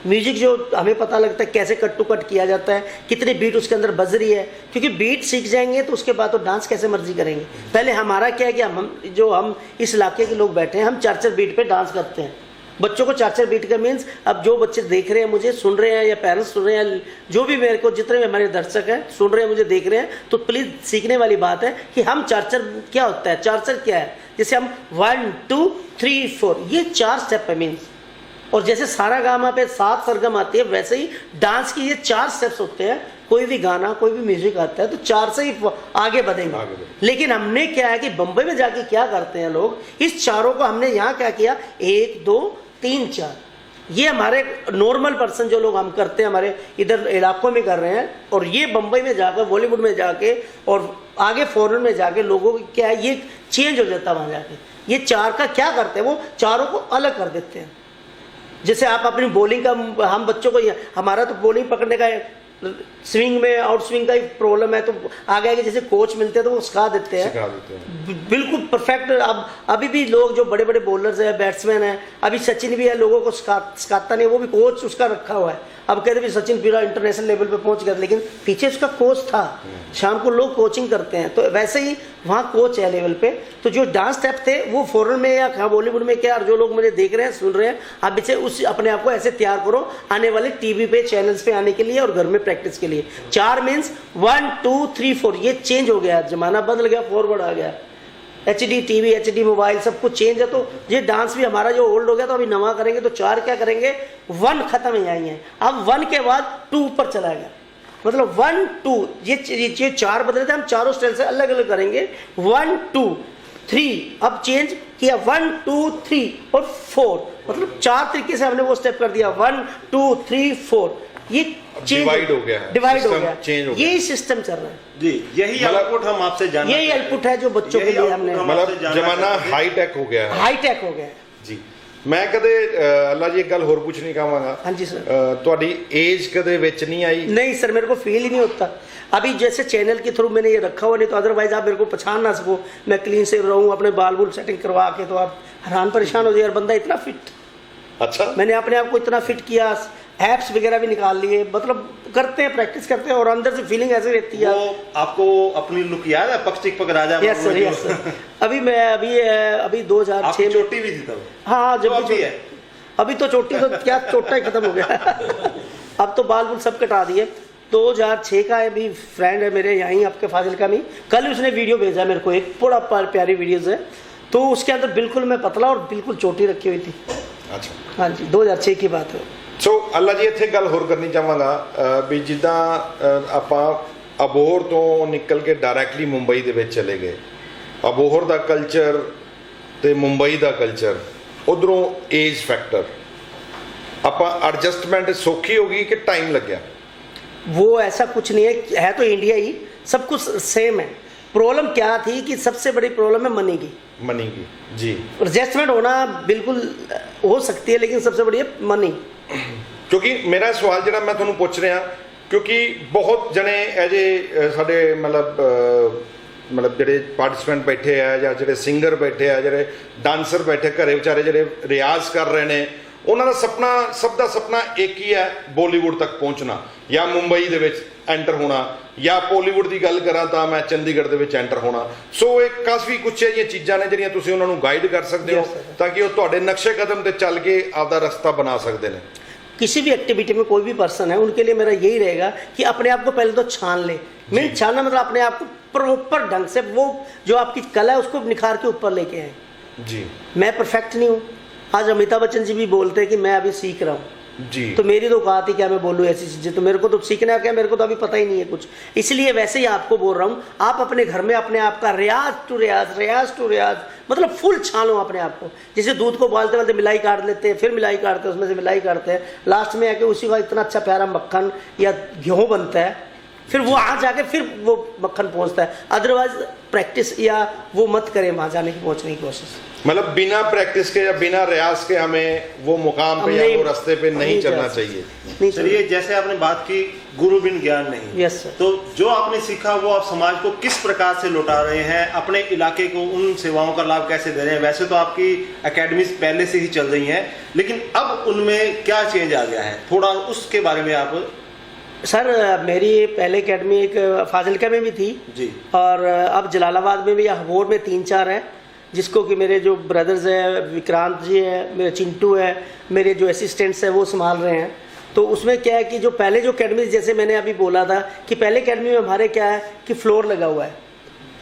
म्यूजिक जो हमें पता लगता है कैसे कट टू कट किया जाता है, कितनी बीट उसके अंदर बज रही है, क्योंकि बीट सीख जाएंगे तो उसके बाद तो डांस कैसे मर्जी करेंगे। पहले हमारा क्या है कि हम इस इलाके के लोग बैठे हैं, हम 4-4 बीट पे डांस करते हैं। बच्चों को 4-4 बीट का मीन्स, अब जो बच्चे देख रहे हैं, मुझे सुन रहे हैं, या पेरेंट्स सुन रहे हैं, जो भी मेरे को, जितने हमारे दर्शक हैं सुन रहे हैं, मुझे देख रहे हैं, तो प्लीज़ सीखने वाली बात है कि हम 4-4 क्या होता है, 4-4 क्या है। जैसे हम 1 2 3 4, ये 4 स्टेप है मीन्स। और जैसे सारा गामा पे 7 सरगम आती है, वैसे ही डांस की ये 4 स्टेप्स होते हैं। कोई भी गाना, कोई भी म्यूजिक आता है तो 4 से ही आगे बढ़ेंगे। लेकिन हमने क्या है कि बम्बई में जाके क्या करते हैं लोग, इस चारों को हमने यहाँ क्या किया, 1 2 3 4, ये हमारे नॉर्मल पर्सन जो लोग हम करते हैं हमारे इधर इलाकों में कर रहे हैं, और ये बम्बई में जाकर, बॉलीवुड में जाके और आगे फॉरेन में जाके लोगों को क्या है, ये चेंज हो जाता है वहाँ जाके। ये 4 का क्या करते हैं, वो चारों को अलग कर देते हैं। जैसे आप अपनी बॉलिंग का, हम बच्चों को, हमारा तो बॉलिंग पकड़ने का स्विंग में आउट स्विंग का ही प्रॉब्लम है, तो आगे आगे जैसे कोच मिलते हैं तो वो सिखा देते हैं बिल्कुल परफेक्ट। अब अभी भी लोग जो बड़े बड़े बॉलर्स हैं, बैट्समैन हैं, अभी सचिन भी है, लोगों को सिखाता नहीं, वो भी कोच उसका रखा हुआ है। अब कहते भी सचिन पूरा इंटरनेशनल लेवल पे पहुंच गया, लेकिन पीछे उसका कोच था। शाम को लोग कोचिंग करते हैं, तो वैसे ही वहाँ कोच है लेवल पे। तो जो डांस स्टेप थे वो फॉरेन में या बॉलीवुड में क्या, जो लोग मुझे देख रहे हैं, सुन रहे हैं, आप इसे उस अपने आप को ऐसे तैयार करो आने वाले टीवी पे, चैनल्स पे आने के लिए और घर में प्रैक्टिस के लिए। 4 मीन्स 1 2 3 4, ये चेंज हो गया, जमाना बदल गया, फॉरवर्ड आ गया। HD टीवी, HD मोबाइल, सब कुछ चेंज है। तो ये डांस भी हमारा जो ओल्ड हो गया, तो अभी नवा करेंगे। तो 4 क्या करेंगे, 1 खत्म ही आई है, अब 1 के बाद 2 ऊपर चला गया, मतलब 1 2, ये 4 बदले थे, हम चारों स्टाइल से अलग अलग करेंगे। 1 2 3, अब चेंज किया 1 2 3 और 4, मतलब 4 तरीके से हमने वो स्टेप कर दिया, 1 2 3 4। ये डिवाइड हो गया है, डिवाइड हो गया, चेंज हो गया, यही सिस्टम चल रहा है जी। यही आउटपुट हम आपसे जानना, यही आउटपुट है जो बच्चों के लिए हमने, मतलब जमाना हाईटेक हो गया है, हाईटेक हो गया जी। मैं कदे अल्लाह जी एक गल होर पूछनी चाहांगा। हाँ जी सर। ਤੁਹਾਡੀ एज कदे विच नहीं आई? नहीं सर, मेरे को फील ही नहीं होता। अभी जैसे चैनल के थ्रू मैंने ये रखा हुआ, नहीं तो अदरवाइज आप मेरे को पहचान ना सको, मैं क्लीन से रहूँ, अपने बाल बुल सेटिंग करवा के, तो आप हैरान परेशान हो जाए, यार बंदा इतना फिट। अच्छा, मैंने अपने आप को इतना फिट किया, एप्स वगैरह भी निकाल लिए, मतलब करते हैं, प्रैक्टिस करते हैं, और अंदर से फीलिंग ऐसे रहती है। वो आपको अपनी लुक याद है, पक्षी पक राजा? Yes sir, yes sir. अभी मैं अभी 2006 में चोटी भी थी तब? हाँ, जब तो भी है। अभी तो चोटी तो क्या, चोटा ही खत्म हो गया अब तो बाल बुल सब कटा दिए। 2006 का अभी फ्रेंड है मेरे यहीं आपके फाजिलका में, कल उसने वीडियो भेजा मेरे को, एक बड़ा प्यारी वीडियोज है, तो उसके अंदर बिल्कुल मैं पतला और बिल्कुल चोटी रखी हुई थी। अच्छा, हाँ जी, 2006 की बात है। ਸੋ ਅੱਲਾ ਜੀ ਇੱਥੇ ਗੱਲ ਹੋਰ ਕਰਨੀ ਚਾਹਾਂਗਾ ਵੀ ਜਿੱਦਾਂ ਆਪਾਂ ਅਬੋਹਰ ਤੋਂ ਨਿਕਲ ਕੇ ਡਾਇਰੈਕਟਲੀ ਮੁੰਬਈ ਦੇ ਵਿੱਚ ਚਲੇ ਗਏ, ਅਬੋਹਰ ਦਾ ਕਲਚਰ ਤੇ ਮੁੰਬਈ ਦਾ ਕਲਚਰ, ਉਧਰੋਂ ਏਜ ਫੈਕਟਰ, ਆਪਾਂ ਐਡਜਸਟਮੈਂਟ ਸੌਖੀ ਹੋ ਗਈ ਕਿ टाइम लग वो ऐसा कुछ नहीं है तो इंडिया ही सब कुछ सेम है। प्रॉब्लम क्या थी कि सबसे बड़ी प्रॉब्लम है मनी की जी। एडजस्टमेंट होना बिल्कुल हो सकती है, लेकिन सबसे बड़ी है मनी। क्योंकि मेरा सवाल जो मैं ਤੁਹਾਨੂੰ ਪੁੱਛ ਰਿਹਾ, क्योंकि बहुत जने एजे साडे मतलब ਜਿਹੜੇ ਪਾਰਟਿਸਪੈਂਟ ਬੈਠੇ ਆ ਜਾਂ ਜਿਹੜੇ ਸਿੰਗਰ ਬੈਠੇ ਆ, ਜਿਹੜੇ ਡਾਂਸਰ ਬੈਠੇ ਘਰੇ ਵਿਚਾਰੇ ਜਿਹੜੇ ਰਿਆਜ਼ ਕਰ ਰਹੇ ਨੇ, ਉਹਨਾਂ ਦਾ ਸੁਪਨਾ, ਸਭ ਦਾ ਸੁਪਨਾ ਇੱਕ ਹੀ ਹੈ, ਬਾਲੀਵੁੱਡ ਤੱਕ ਪਹੁੰਚਣਾ ਜਾਂ ਮੁੰਬਈ ਦੇ ਵਿੱਚ ਐਂਟਰ ਹੋਣਾ, ਜਾਂ ਬਾਲੀਵੁੱਡ ਦੀ ਗੱਲ ਕਰਾਂ ਤਾਂ ਮੈਂ ਚੰਡੀਗੜ੍ਹ ਦੇ ਵਿੱਚ ਐਂਟਰ ਹੋਣਾ। ਸੋ ਇਹ ਕਾਫੀ ਕੁਛ ਇਹ ਚੀਜ਼ਾਂ ਨੇ ਜਿਹੜੀਆਂ ਤੁਸੀਂ ਉਹਨਾਂ ਨੂੰ ਗਾਈਡ ਕਰ ਸਕਦੇ ਹੋ ਤਾਂ ਕਿ ਉਹ ਤੁਹਾਡੇ ਨਕਸ਼ੇ ਕਦਮ ਤੇ ਚੱਲ ਕੇ ਆਪਦਾ ਰਸਤਾ ਬਣਾ ਸਕਦੇ ਨੇ। किसी भी एक्टिविटी में कोई भी पर्सन है, उनके लिए मेरा यही रहेगा कि अपने आप को पहले तो छान ले। मीन छानना मतलब अपने आप को प्रॉपर ढंग से, वो जो आपकी कला है उसको निखार के ऊपर लेके आए जी। मैं परफेक्ट नहीं हूँ, आज अमिताभ बच्चन जी भी बोलते हैं कि मैं अभी सीख रहा हूँ जी। तो मेरी तो औकात ही क्या मैं बोलूँ ऐसी चीज़ें, तो मेरे को तो सीखना क्या, मेरे को तो अभी पता ही नहीं है कुछ। इसलिए वैसे ही आपको बोल रहा हूँ, आप अपने घर में अपने आप का रियाज टू रियाज मतलब फुल छानो अपने आप को। जैसे दूध को उबालते उबालते मिलाई काट लेते हैं, फिर मिलाई काटते हैं, उसमें से मिलाई काटते हैं, लास्ट में आके उसी का इतना अच्छा प्यारा मक्खन या गेहूँ बनता है, फिर वो वहाँ जाके फिर वो मक्खन पहुँचता है। अदरवाइज प्रैक्टिस या वो मत करें वहाँ जाने की, पहुँचने की कोशिश। मतलब बिना प्रैक्टिस के या बिना रियाज के हमें वो मुकाम पे या वो रास्ते पे नहीं चलना चाहिए। चलिए, जैसे आपने बात की गुरु बिन ज्ञान नहीं, यस सर। तो जो आपने सीखा वो आप समाज को किस प्रकार से लौटा रहे हैं, अपने इलाके को उन सेवाओं का लाभ कैसे दे रहे हैं? वैसे तो आपकी एकेडमीज पहले से ही चल रही हैं, लेकिन अब उनमें क्या चेंज आ गया है, थोड़ा उसके बारे में आप। सर मेरी पहले एकेडमी एक फाजिलका में भी थी जी, और अब जलालाबाद में भी, अबोहर में 3-4 है, जिसको कि मेरे जो ब्रदर्स हैं, विक्रांत जी है, मेरे चिंटू है, मेरे जो असिस्टेंट्स हैं वो संभाल रहे हैं। तो उसमें क्या है कि जो पहले जो एकेडमी, जैसे मैंने अभी बोला था कि पहले एकेडमी में हमारे क्या है कि फ्लोर लगा हुआ है,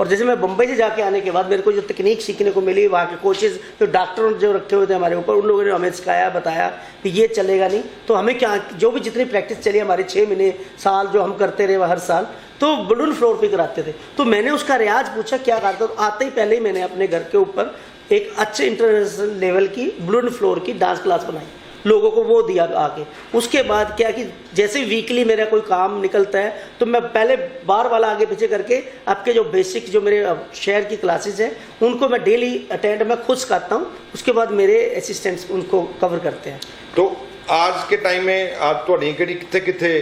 और जैसे मैं बम्बई से जाके आने के बाद मेरे को जो तकनीक सीखने को मिली, वहाँ के कोचेज जो डॉक्टर जो रखे हुए थे हमारे ऊपर, उन लोगों ने हमें सिखाया, बताया कि ये चलेगा नहीं, तो हमें क्या जो भी जितनी प्रैक्टिस चली हमारे 6 महीने साल जो हम करते रहे हर साल, तो बलून फ्लोर पे कराते थे। तो मैंने उसका रियाज पूछा क्या करता, तो आते ही पहले ही मैंने अपने घर के ऊपर एक अच्छे इंटरनेशनल लेवल की बलून फ्लोर की डांस क्लास बनाई, लोगों को वो दिया आके। उसके बाद क्या कि जैसे वीकली मेरा कोई काम निकलता है तो मैं पहले बार वाला आगे पीछे करके आपके जो बेसिक जो मेरे शहर की क्लासेस है उनको मैं डेली अटेंड मैं खुद सिखाता हूँ, उसके बाद मेरे असिस्टेंट्स उनको कवर करते हैं। तो आज के टाइम में आप ਤੁਹਾਡੀਆਂ ਕਿਹੜੀ ਕਿੱਥੇ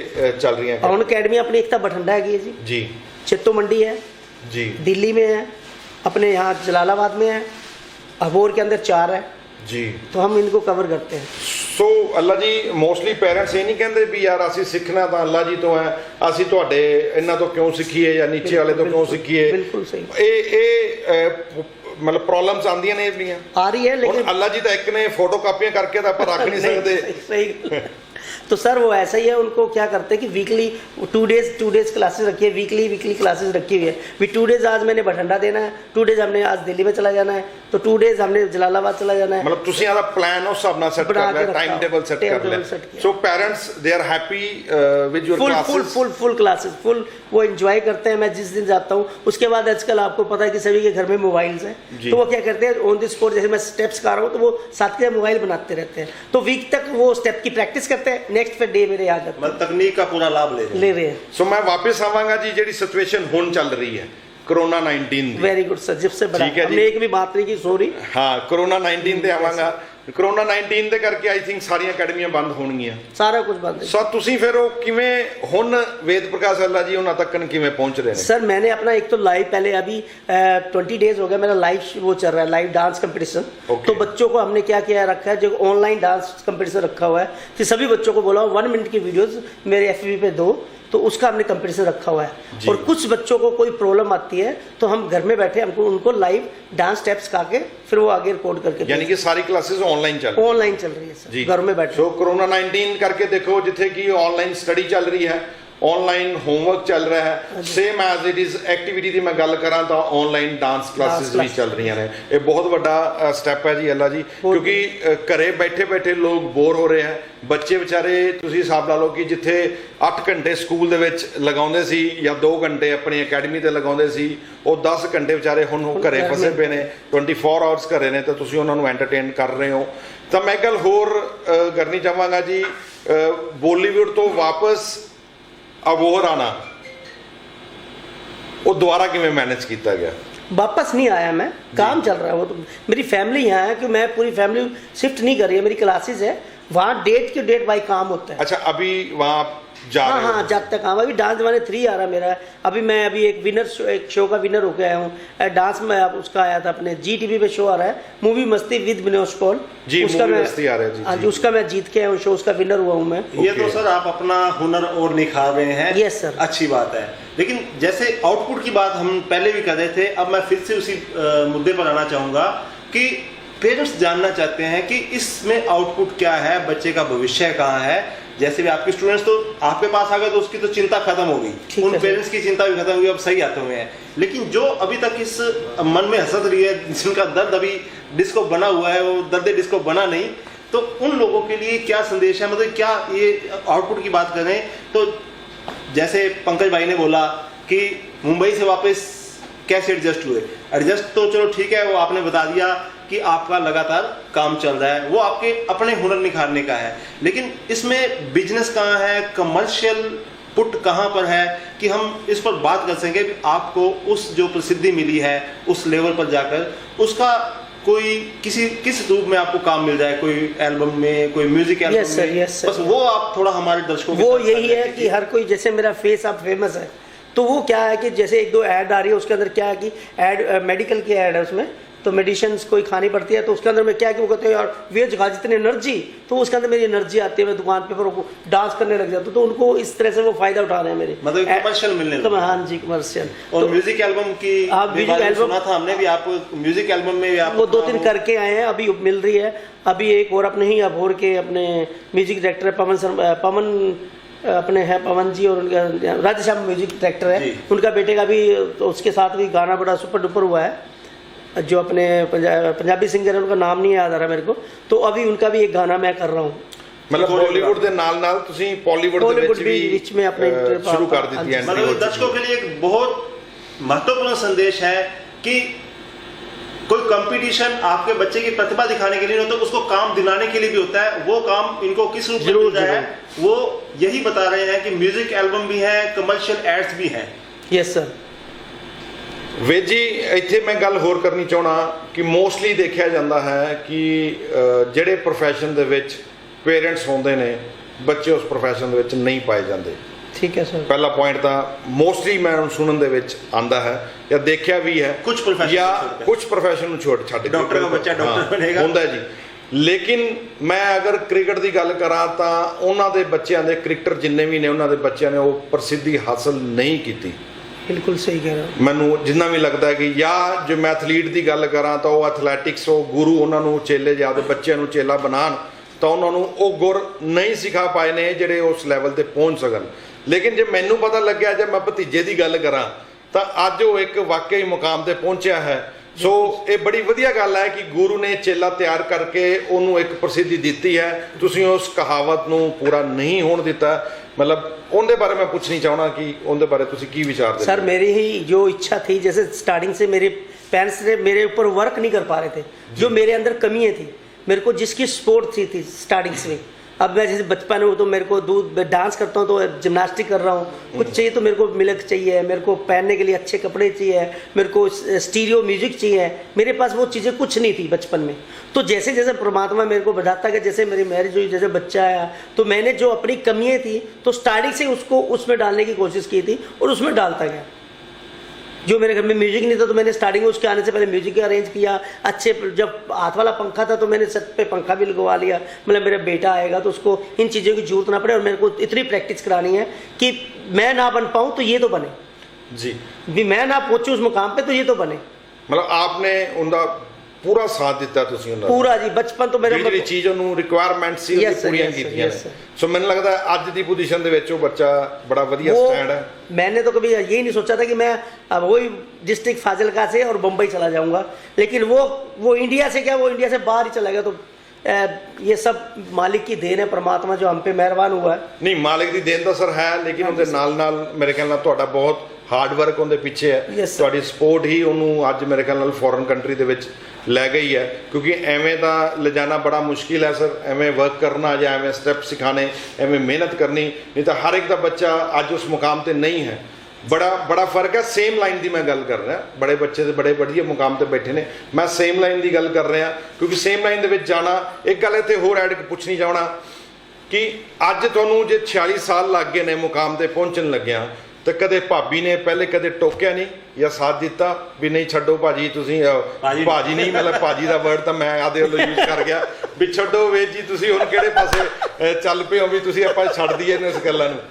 ਚੱਲ ਰਹੀਆਂ अवन अकेडमी अपनी एकता बठिंडा है जी, जी चित्तो मंडी है जी, दिल्ली में है, अपने यहाँ जलालाबाद में है, अबोर के अंदर 4 है जी। तो हम इनको कवर करते हैं। ਸੋ ਅੱਲਾ ਜੀ ਮੋਸਟਲੀ ਪੈਰੈਂਟਸ ਇਹ ਨਹੀਂ ਕਹਿੰਦੇ ਵੀ ਯਾਰ ਅਸੀਂ ਸਿੱਖਣਾ ਤਾਂ ਅੱਲਾ ਜੀ ਤੋਂ ਹੈ, ਅਸੀਂ ਤੁਹਾਡੇ ਇਹਨਾਂ ਤੋਂ ਕਿਉਂ ਸਿੱਖੀਏ ਜਾਂ ਨੀਚੇ ਵਾਲੇ ਤੋਂ ਕਿਉਂ ਸਿੱਖੀਏ। बिल्कुल सही ਇਹ ਮਤਲਬ ਪ੍ਰੋਬਲਮਸ ਆਉਂਦੀਆਂ ਨੇ ਇਹਦੀਆਂ आ रही है, ਹੁਣ लेकिन ਅੱਲਾ ਜੀ ਤਾਂ ਇੱਕ ਨੇ ਫੋਟੋ ਕਾਪੀਆਂ ਕਰਕੇ ਤਾਂ ਆਪਾਂ ਰੱਖ ਨਹੀਂ ਸਕਦੇ। सही तो सर वो ऐसा ही है, उनको क्या करते हैं कि वीकली 2 डेज क्लासेस रखी है, वीकली क्लासेस रखी हुई है। भी 2 डेज आज मैंने बठिंडा देना है, 2 डेज हमने आज दिल्ली में चला जाना है, तो 2 डेज हमने जलालाबाद चला जाना है। ਮਤਲਬ ਤੁਸੀਂ ਆਦਾ ਪਲਾਨ ਉਸ ਹਿਸਾਬ ਨਾਲ ਸੈੱਟ ਬਣਾ ਕਰ ਕੇ ਲਿਆ, ਰੱਖਾ ਟਾਈਮ ਟੇਬਲ ਸੈੱਟ ਕਰ timetable ਲਿਆ। set किया। So parents they are happy with your classes. Full classes full वो एंजॉय करते हैं। मैं जिस दिन जाता हूँ उसके बाद आजकल आपको पता है कि सभी के घर में मोबाइल्स हैं, जी। तो वो क्या करते हैं ऑन द स्पॉट, जैसे मैं स्टेप्स कर रहा हूँ तो वो साथ के मोबाइल बनाते रहते हैं, तो वीक तक वो स्टेप की प्रैक्टिस करते हैं, नेक्स्ट पे डे मेरे याद आते मतलब तकनीक का पूरा लाभ ले रहे हैं। ਸੋ ਮੈਂ ਵਾਪਸ ਆਵਾਂਗਾ ਜੀ, ਜਿਹੜੀ ਸਿਚੁਏਸ਼ਨ ਹੁਣ ਚੱਲ ਰਹੀ ਹੈ कोरोना 19 ਦੀ। वेरी गुड सर, जिससे बड़ा ठीक है जी। हमने एक भी बात नहीं की, सॉरी। ਹਾਂ कोरोना 19 ਤੇ ਆਵਾਂਗਾ। कोरोना 19 ਦੇ ਕਰਕੇ ਆਈ ਥਿੰਕ ਸਾਰੀਆਂ ਅਕੈਡਮੀਆਂ ਬੰਦ ਹੋਣਗੀਆਂ। सारा कुछ बंद है। ਸੋ ਤੁਸੀਂ ਫਿਰ ਉਹ ਕਿਵੇਂ ਹੁਣ ਵੇਦ ਪ੍ਰਕਾਸ਼ ਅੱਲਾ ਜੀ ਉਹਨਾਂ ਤੱਕ ਕਿਵੇਂ ਪਹੁੰਚ ਰਹੇ ਨੇ? सर मैंने अपना एक तो लाइव पहले अभी 20 डेज हो गया मेरा लाइव वो चल रहा है, लाइव डांस कंपटीशन। Okay. तो बच्चों को हमने क्या किया रखा है, जो ऑनलाइन डांस कंपटीशन रखा हुआ है कि सभी बच्चों को बोला 1 मिनट की वीडियोस मेरे FB पे दो, तो उसका हमने कंपटीशन रखा हुआ है। जी। और कुछ बच्चों को कोई प्रॉब्लम आती है तो हम घर में बैठे हमको उनको लाइव डांस स्टेप्स खा के फिर वो आगे रिकॉर्ड करके ਯਾਨੀ ਕਿ ਸਾਰੀ ਕਲਾसेस ਆਨਲਾइन ਚੱਲ रही ऑनलाइन चल रही है जी। सर, घर में बैठे। ਸੋ कोरोना 19 ਕਰਕੇ ਦੇਖੋ ਜਿੱਥੇ ਕਿ ਆਨਲਾइन ਸਟੱਡੀ ਚੱਲ ਰਹੀ ਹੈ, ਆਨਲਾइन ਹੋਮਵਰਕ ਚੱਲ ਰਿਹਾ ਹੈ, same as it is activity ਦੀ ਮੈਂ ਗੱਲ ਕਰਾਂ ਤਾਂ ਆਨਲਾइन ਡਾਂਸ ਕਲਾਸਿਸ ਵੀ ਚੱਲ ਰਹੀਆਂ ਨੇ। ਇਹ ਬਹੁਤ ਵੱਡਾ ਸਟੈਪ ਹੈ ਜੀ ਅੱਲਾ ਜੀ, ਕਿਉਂਕਿ ਘਰੇ ਬੈਠੇ ਬੈਠੇ ਲੋਕ ਬੋਰ ਹੋ ਰਹੇ ਹੈ। ਬੱਚੇ ਵਿਚਾਰੇ ਤੁਸੀਂ ਹਿਸਾਬ ਲਾ ਲਓ ਕਿ ਜਿੱਥੇ 8 ਘੰਟੇ ਸਕੂਲ ਦੇ ਵਿੱਚ ਲਗਾਉਂਦੇ ਸੀ ਜਾਂ 2 ਘੰਟੇ ਆਪਣੀ ਅਕੈਡਮੀ ਤੇ ਲਗਾਉਂਦੇ ਸੀ, ਉਹ 10 ਘੰਟੇ ਵਿਚਾਰੇ ਹੁਣ ਉਹ ਘਰੇ ਫਸੇ ਪਏ ਨੇ, 24 ਆਵਰਸ ਘਰੇ ਨੇ, ਤਾਂ ਤੁਸੀਂ ਉਹਨਾਂ ਨੂੰ ਐਂਟਰਟੇਨ ਕਰ ਰਹੇ ਹੋ। ਤਾਂ ਮੈਂ ਗੱਲ ਹੋਰ ਕਰਨੀ ਚਾਹਾਂਗਾ ਜੀ, ਬਾਲੀਵੁੱਡ ਤੋਂ ਵਾਪਸ अबोहर आना वो दोबारा किवें मैनेज किया गया? वापस नहीं आया मैं, काम चल रहा है। वो तो मेरी फैमिली यहाँ है कि मैं पूरी फैमिली शिफ्ट नहीं कर रही है, मेरी क्लासेस है वहाँ, डेट के डेट बाई काम होता है। अच्छा, अभी वहाँ जा रहे हो? हाँ, जब तक काम। अभी डांस जमाने 3 आ रहा मेरा। अभी मैं अभी एक विनर एक शो का विनर होके आया हूँ डांस में। अब उसका आया था अपने GTV पे शो आ रहा है, मूवी मस्ती विद विनोद पॉल जी, उसका मूवी मैं मस्ती आ रहा है जी, हाँ जी। जी, उसका मैं जीत के आया हूँ, शो उसका विनर हुआ हूँ मैं। ये तो सर आप अपना हुनर और निखार रहे हैं। Yes, sir। अच्छी बात है, लेकिन जैसे आउटपुट की बात हम पहले भी कर रहे थे, अब मैं फिर से उसी मुद्दे पर आना चाहूँगा कि पेरेंट्स जानना चाहते हैं कि इसमें आउटपुट क्या है, बच्चे का भविष्य कहाँ है। जैसे भी आपके स्टूडेंट्स तो आपके पास आ गए तो उसकी तो चिंता खत्म हो गई, उन पेरेंट्स की चिंता भी खत्म हुई, अब सही आते हुए हैं। लेकिन जो अभी तक इस मन में हसरत रही है, जिनका दर्द अभी डिस्को बना हुआ है, वो दर्द डिस्को बना नहीं, तो उन लोगों के लिए क्या संदेश है? मतलब क्या ये आउटपुट की बात करें तो जैसे पंकज भाई ने बोला कि मुंबई से वापस कैसे एडजस्ट हुए, एडजस्ट तो चलो ठीक है, वो आपने बता दिया कि आपका लगातार काम चल रहा है, वो आपके अपने हुनर निखारने का है, लेकिन इसमें बिजनेस कहाँ है, कमर्शियल पुट कहाँ पर है कि हम इस पर बात कर सकें कि आपको उस जो प्रसिद्धि मिली है उस लेवल पर जाकर उसका कोई किस रूप में आपको काम मिल जाए, कोई एल्बम में, कोई म्यूजिक एल्बम Yes, sir, में, yes, sir। बस वो आप थोड़ा हमारे दर्शकों वो यही है कि हर कोई, जैसे मेरा फेस अब फेमस है, तो वो क्या है कि जैसे 1-2 ऐड आ रही है, उसके अंदर क्या है कि ऐड मेडिकल की ऐड है उसमें, तो मेडिसिन कोई खानी पड़ती है, तो उसके अंदर मैं क्या है कि वो कहते हैं यार वेज खा जितनी एनर्जी, तो उसके अंदर मेरी एनर्जी आती है, मैं दुकान पे पर डांस करने लग जाता हूँ, तो उनको इस तरह से वो फायदा उठा रहे हैं मेरे, मतलब कमर्शियल मिलने लगा। हाँ जी, कमर्शियल। और म्यूजिक एल्बम की म्यूजिक एल्बम सुना था हमने भी, आप म्यूजिक एल्बम में आप वो 2-3 करके आए हैं, अभी मिल रही है। अभी एक और अपने ही अबोहर के अपने म्यूजिक डायरेक्टर पवन अपने हैं पवन जी और उनका राधेश्याम म्यूजिक डायरेक्टर है, जी। उनका बेटे का भी तो उसके साथ भी गाना बड़ा सुपर डुपर हुआ है। जो अपने पंजाबी सिंगर है, उनका नाम नहीं याद आ रहा मेरे को, तो अभी उनका भी एक गाना मैं कर रहा हूँ। ਮਤਲਬ ਬਾਲੀਵੁੱਡ ਦੇ ਨਾਲ ਤੁਸੀਂ ਬਾਲੀਵੁੱਡ ਦੇ ਵਿੱਚ ਵੀ ਵਿੱਚ ਮੈਂ ਆਪਣੇ ਸ਼ੁਰੂ ਕਰ ਦਿੱਤੀ ਹੈ मतलब दर्शकों के लिए एक बहुत महत्वपूर्ण संदेश है कि कोई कंपटीशन आपके बच्चे की प्रतिभा दिखाने के लिए नहीं होता, उसको काम दिलाने के लिए भी होता है। वो काम इनको किस रूप में मिलता है, वो यही बता रहे हैं कि म्यूजिक एल्बम भी है, कमर्शियल एड्स भी हैं। Yes sir. ਵੇਦ ਜੀ ਇੱਥੇ ਮੈਂ ਗੱਲ ਹੋਰ ਕਰਨੀ ਚਾਹਣਾ ਕਿ ਮੋਸਟਲੀ ਦੇਖਿਆ ਜਾਂਦਾ ਹੈ ਕਿ ਜਿਹੜੇ ਪ੍ਰੋਫੈਸ਼ਨ ਦੇ ਵਿੱਚ ਪੇਰੈਂਟਸ ਹੁੰਦੇ ਨੇ, ਬੱਚੇ ਉਸ ਪ੍ਰੋਫੈਸ਼ਨ ਦੇ ਵਿੱਚ ਨਹੀਂ ਪਾਏ ਜਾਂਦੇ। ਠੀਕ ਹੈ ਸਰ। ਪਹਿਲਾ ਪੁਆਇੰਟ ਤਾਂ ਮੋਸਟਲੀ ਮੈਂ ਸੁਣਨ ਦੇ ਵਿੱਚ ਆਂਦਾ ਹੈ ਜਾਂ ਦੇਖਿਆ ਵੀ ਹੈ, ਕੁਝ profession ਜਾਂ ਕੁਝ ਪ੍ਰੋਫੈਸ਼ਨ ਨੂੰ ਛੱਡ ਕੇ ਡਾਕਟਰ ਦਾ ਬੱਚਾ ਡਾਕਟਰ ਬਣੇਗਾ ਹੁੰਦਾ ਜੀ। ਲੇਕਿਨ ਮੈਂ ਅਗਰ ਕ੍ਰਿਕਟ ਦੀ ਗੱਲ ਕਰਾਂ ਤਾਂ ਉਹਨਾਂ ਦੇ ਬੱਚਿਆਂ ਦੇ ਕ੍ਰਿਕਟਰ ਜਿੰਨੇ ਵੀ ਨੇ, ਉਹਨਾਂ ਦੇ ਬੱਚਿਆਂ ਨੇ ਉਹ ਪ੍ਰਸਿੱਧੀ ਹਾਸਲ ਨਹੀਂ ਕੀਤੀ। ਬਿਲਕੁਲ ਸਹੀ ਕਹਿ ਰਹੇ ਹੋ। ਮੈਨੂੰ ਜਿੰਨਾ ਵੀ ਲੱਗਦਾ ਹੈ ਕਿ ਜਾਂ ਜੇ ਮੈਂ ਐਥਲੀਟ ਦੀ ਗੱਲ ਕਰਾਂ ਤਾਂ ਉਹ ਐਥਲੈਟਿਕਸ, ਉਹ ਗੁਰੂ ਉਹਨਾਂ ਨੂੰ ਚੇਲੇ ਜਾਂ ਆਪਦੇ ਬੱਚਿਆਂ ਨੂੰ ਚੇਲਾ ਬਣਾਉਣ ਤਾਂ ਉਹਨਾਂ ਨੂੰ ਉਹ ਗੁਰ ਨਹੀਂ ਸਿਖਾ ਪਾਏ ਨੇ ਜਿਹੜੇ ਉਸ ਲੈਵਲ ਤੇ ਪਹੁੰਚ ਸਕਣ। ਲੇਕਿਨ ਜੇ ਮੈਨੂੰ ਪਤਾ ਲੱਗਿਆ, ਜੇ ਮੈਂ ਭਤੀਜੇ ਦੀ ਗੱਲ ਕਰਾਂ ਤਾਂ ਅੱਜ ਉਹ ਇੱਕ ਵਾਕਈ ਮੁਕਾਮ ਤੇ ਪਹੁੰਚਿਆ ਹੈ। ਸੋ ਇਹ ਬੜੀ ਵਧੀਆ ਗੱਲ ਹੈ ਕਿ ਗੁਰੂ ਨੇ ਚੇਲਾ ਤਿਆਰ ਕਰਕੇ ਉਹਨੂੰ ਇੱਕ ਪ੍ਰਸਿੱਧੀ ਦਿੱਤੀ ਹੈ। ਤੁਸੀਂ ਉਸ ਕਹਾਵਤ ਨੂੰ ਪੂਰਾ ਨਹੀਂ ਹੋਣ ਦਿੱਤਾ। मतलब उनके बारे में पूछनी चाहना कि उनके बारे तुसी की विचार देते? सर मेरी ही जो इच्छा थी, जैसे स्टार्टिंग से मेरे पेरेंट्स ने मेरे ऊपर वर्क नहीं कर पा रहे थे, जो मेरे अंदर कमियाँ थी, मेरे को जिसकी सपोर्ट थी स्टार्टिंग से। अब मैं जैसे बचपन हूँ तो मेरे को दूध डांस करता हूँ तो जिम्नास्टिक कर रहा हूँ, कुछ चाहिए तो मेरे को मिल्क चाहिए, मेरे को पहनने के लिए अच्छे कपड़े चाहिए, मेरे को स्टीरियो म्यूजिक चाहिए। मेरे पास वो चीज़ें कुछ नहीं थी बचपन में। तो जैसे जैसे परमात्मा मेरे को बढ़ाता गया, जैसे मेरी मैरिज हुई, जैसे बच्चा आया, तो मैंने जो अपनी कमियाँ थी तो स्टार्टिंग से उसको उसमें डालने की कोशिश की थी और उसमें डालता गया। जो मेरे घर में म्यूजिक नहीं था तो मैंने स्टार्टिंग में उसके आने से पहले म्यूजिक अरेंज किया। अच्छे जब हाथ वाला पंखा था तो मैंने छत पे पंखा भी लगवा लिया। मतलब मेरा बेटा आएगा तो उसको इन चीज़ों की जरूरत ना पड़े और मेरे को इतनी प्रैक्टिस करानी है कि मैं ना बन पाऊँ तो ये तो बने जी, भी मैं ना पहुँचूँ उस मुकाम पे तो ये तो बने। मतलब आपने उनका पूरा साथ दिता तुसी उन्हां दा? पूरा जी, बचपन तो मेरा ਜਿਹੜੀ ਚੀਜ਼ ਉਹਨੂੰ ਰਿਕੁਆਇਰਮੈਂਟ ਸੀ ਉਹ ਪੂਰੀਆਂ ਕੀਤੀਆਂ ਨੇ। ਸੋ ਮੈਨੂੰ ਲੱਗਦਾ ਅੱਜ ਦੀ ਪੋਜੀਸ਼ਨ ਦੇ ਵਿੱਚ ਉਹ ਬੱਚਾ ਬੜਾ ਵਧੀਆ ਸਟੈਂਡ है। मैंने तो कभी यही नहीं सोचा था कि मैं अब वही डिस्ट्रिक्ट फाजिलका से और बम्बई चला जाऊंगा, लेकिन वो इंडिया से क्या, वो इंडिया से बाहर ही चला गया। तो ये सब मालिक की देन है, परमात्मा जो हम पे मेहरबान हुआ है। नहीं, मालिक ਦੀ ਦੇਣ ਤਾਂ ਸਰ ਹੈ, ਲੇਕਿਨ ਉਹਦੇ ਨਾਲ ਮੇਰੇ ਖਿਆਲ ਨਾਲ ਤੁਹਾਡਾ ਬਹੁਤ ਹਾਰਡ ਵਰਕ ਉਹਦੇ ਪਿੱਛੇ ਹੈ। ਤੁਹਾਡੀ ਸਪੋਰਟ ਹੀ ਉਹਨੂੰ ਅੱਜ ਮੇਰੇ ਖਿਆਲ ਨਾਲ ਫੋਰਨ ਕੰਟਰੀ ਦੇ ਵਿੱਚ ਲੈ ਗਈ ਹੈ, ਕਿਉਂਕਿ ਐਵੇਂ ਤਾਂ ਲਿਜਾਣਾ ਬੜਾ ਮੁਸ਼ਕਿਲ ਹੈ ਸਰ। ਐਵੇਂ ਵਰਕ ਕਰਨਾ ਜਾਂ ਐਵੇਂ ਸਟੈਪ ਸਿਖਾਣੇ, ਐਵੇਂ ਮਿਹਨਤ ਕਰਨੀ, ਨਹੀਂ ਤਾਂ ਹਰ ਇੱਕ ਦਾ ਬੱਚਾ ਅੱਜ ਉਸ ਮੁਕਾਮ ਤੇ ਨਹੀਂ ਹੈ। बड़ा फर्क है। सेम लाइन की मैं गल कर रहा, बड़े बच्चे तो बड़े बढ़िया मुकाम पर बैठे ने, मैं सेम लाइन की गल कर रहा क्योंकि सेम लाइन के जाना। एक गल इतने होर ऐड पूछनी चाहना कि अज तुहानूं जे 46 साल लग गए ने मुकाम पर पहुँचन लग्या, तो कदे भाभी ने पहले कदे टोकिया नहीं या साथ दिता भी नहीं छड्डो भाजी तुसीं, भाजी नहीं मतलब भाजी का वर्ड तो मैं आदे वालों यूज कर गया भी छड्डो वे जी तुसीं हुण किहड़े पासे चल पे हो भी तुसीं आपां छड्ड दईए इस गल्लां नूं।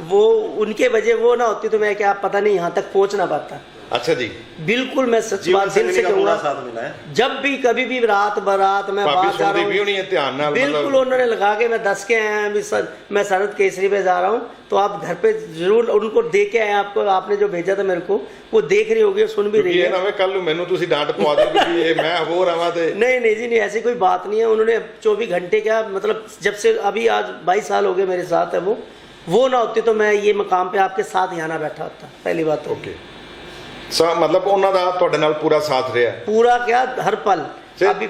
वो उनके वजह वो ना होती तो मैं क्या पता नहीं यहाँ तक पहुँच ना पाता। अच्छा जी, बिल्कुल मैं सच बात दिल से कहूँगा, जब भी कभी भी रात बरात मैं बात जा रहा हूँ बिल्कुल उन्होंने लगा के मैं दस के आया मैं सरहद केसरी पे जा रहा हूँ, तो आप घर पे जरूर उनको दे के आए। आपको आपने जो भेजा था मेरे को वो देख रही होगी, सुन भी रही है। कल मैनू तुसी डांट पवा दो कि ये मैं हो रहा थे। नहीं जी नहीं, ऐसी कोई बात नहीं है। उन्होंने 24 घंटे क्या मतलब जब से अभी आज 22 साल हो गए मेरे साथ है। वो ना होती तो मैं ये मकाम पे आपके साथ यहाँ ना बैठा होता। पहली बात तो ओके मतलब ਉਹਨਾਂ ਦਾ ਤੁਹਾਡੇ ਨਾਲ ਪੂਰਾ ਸਾਥ ਰਿਹਾ, पूरा क्या हर पल। अभी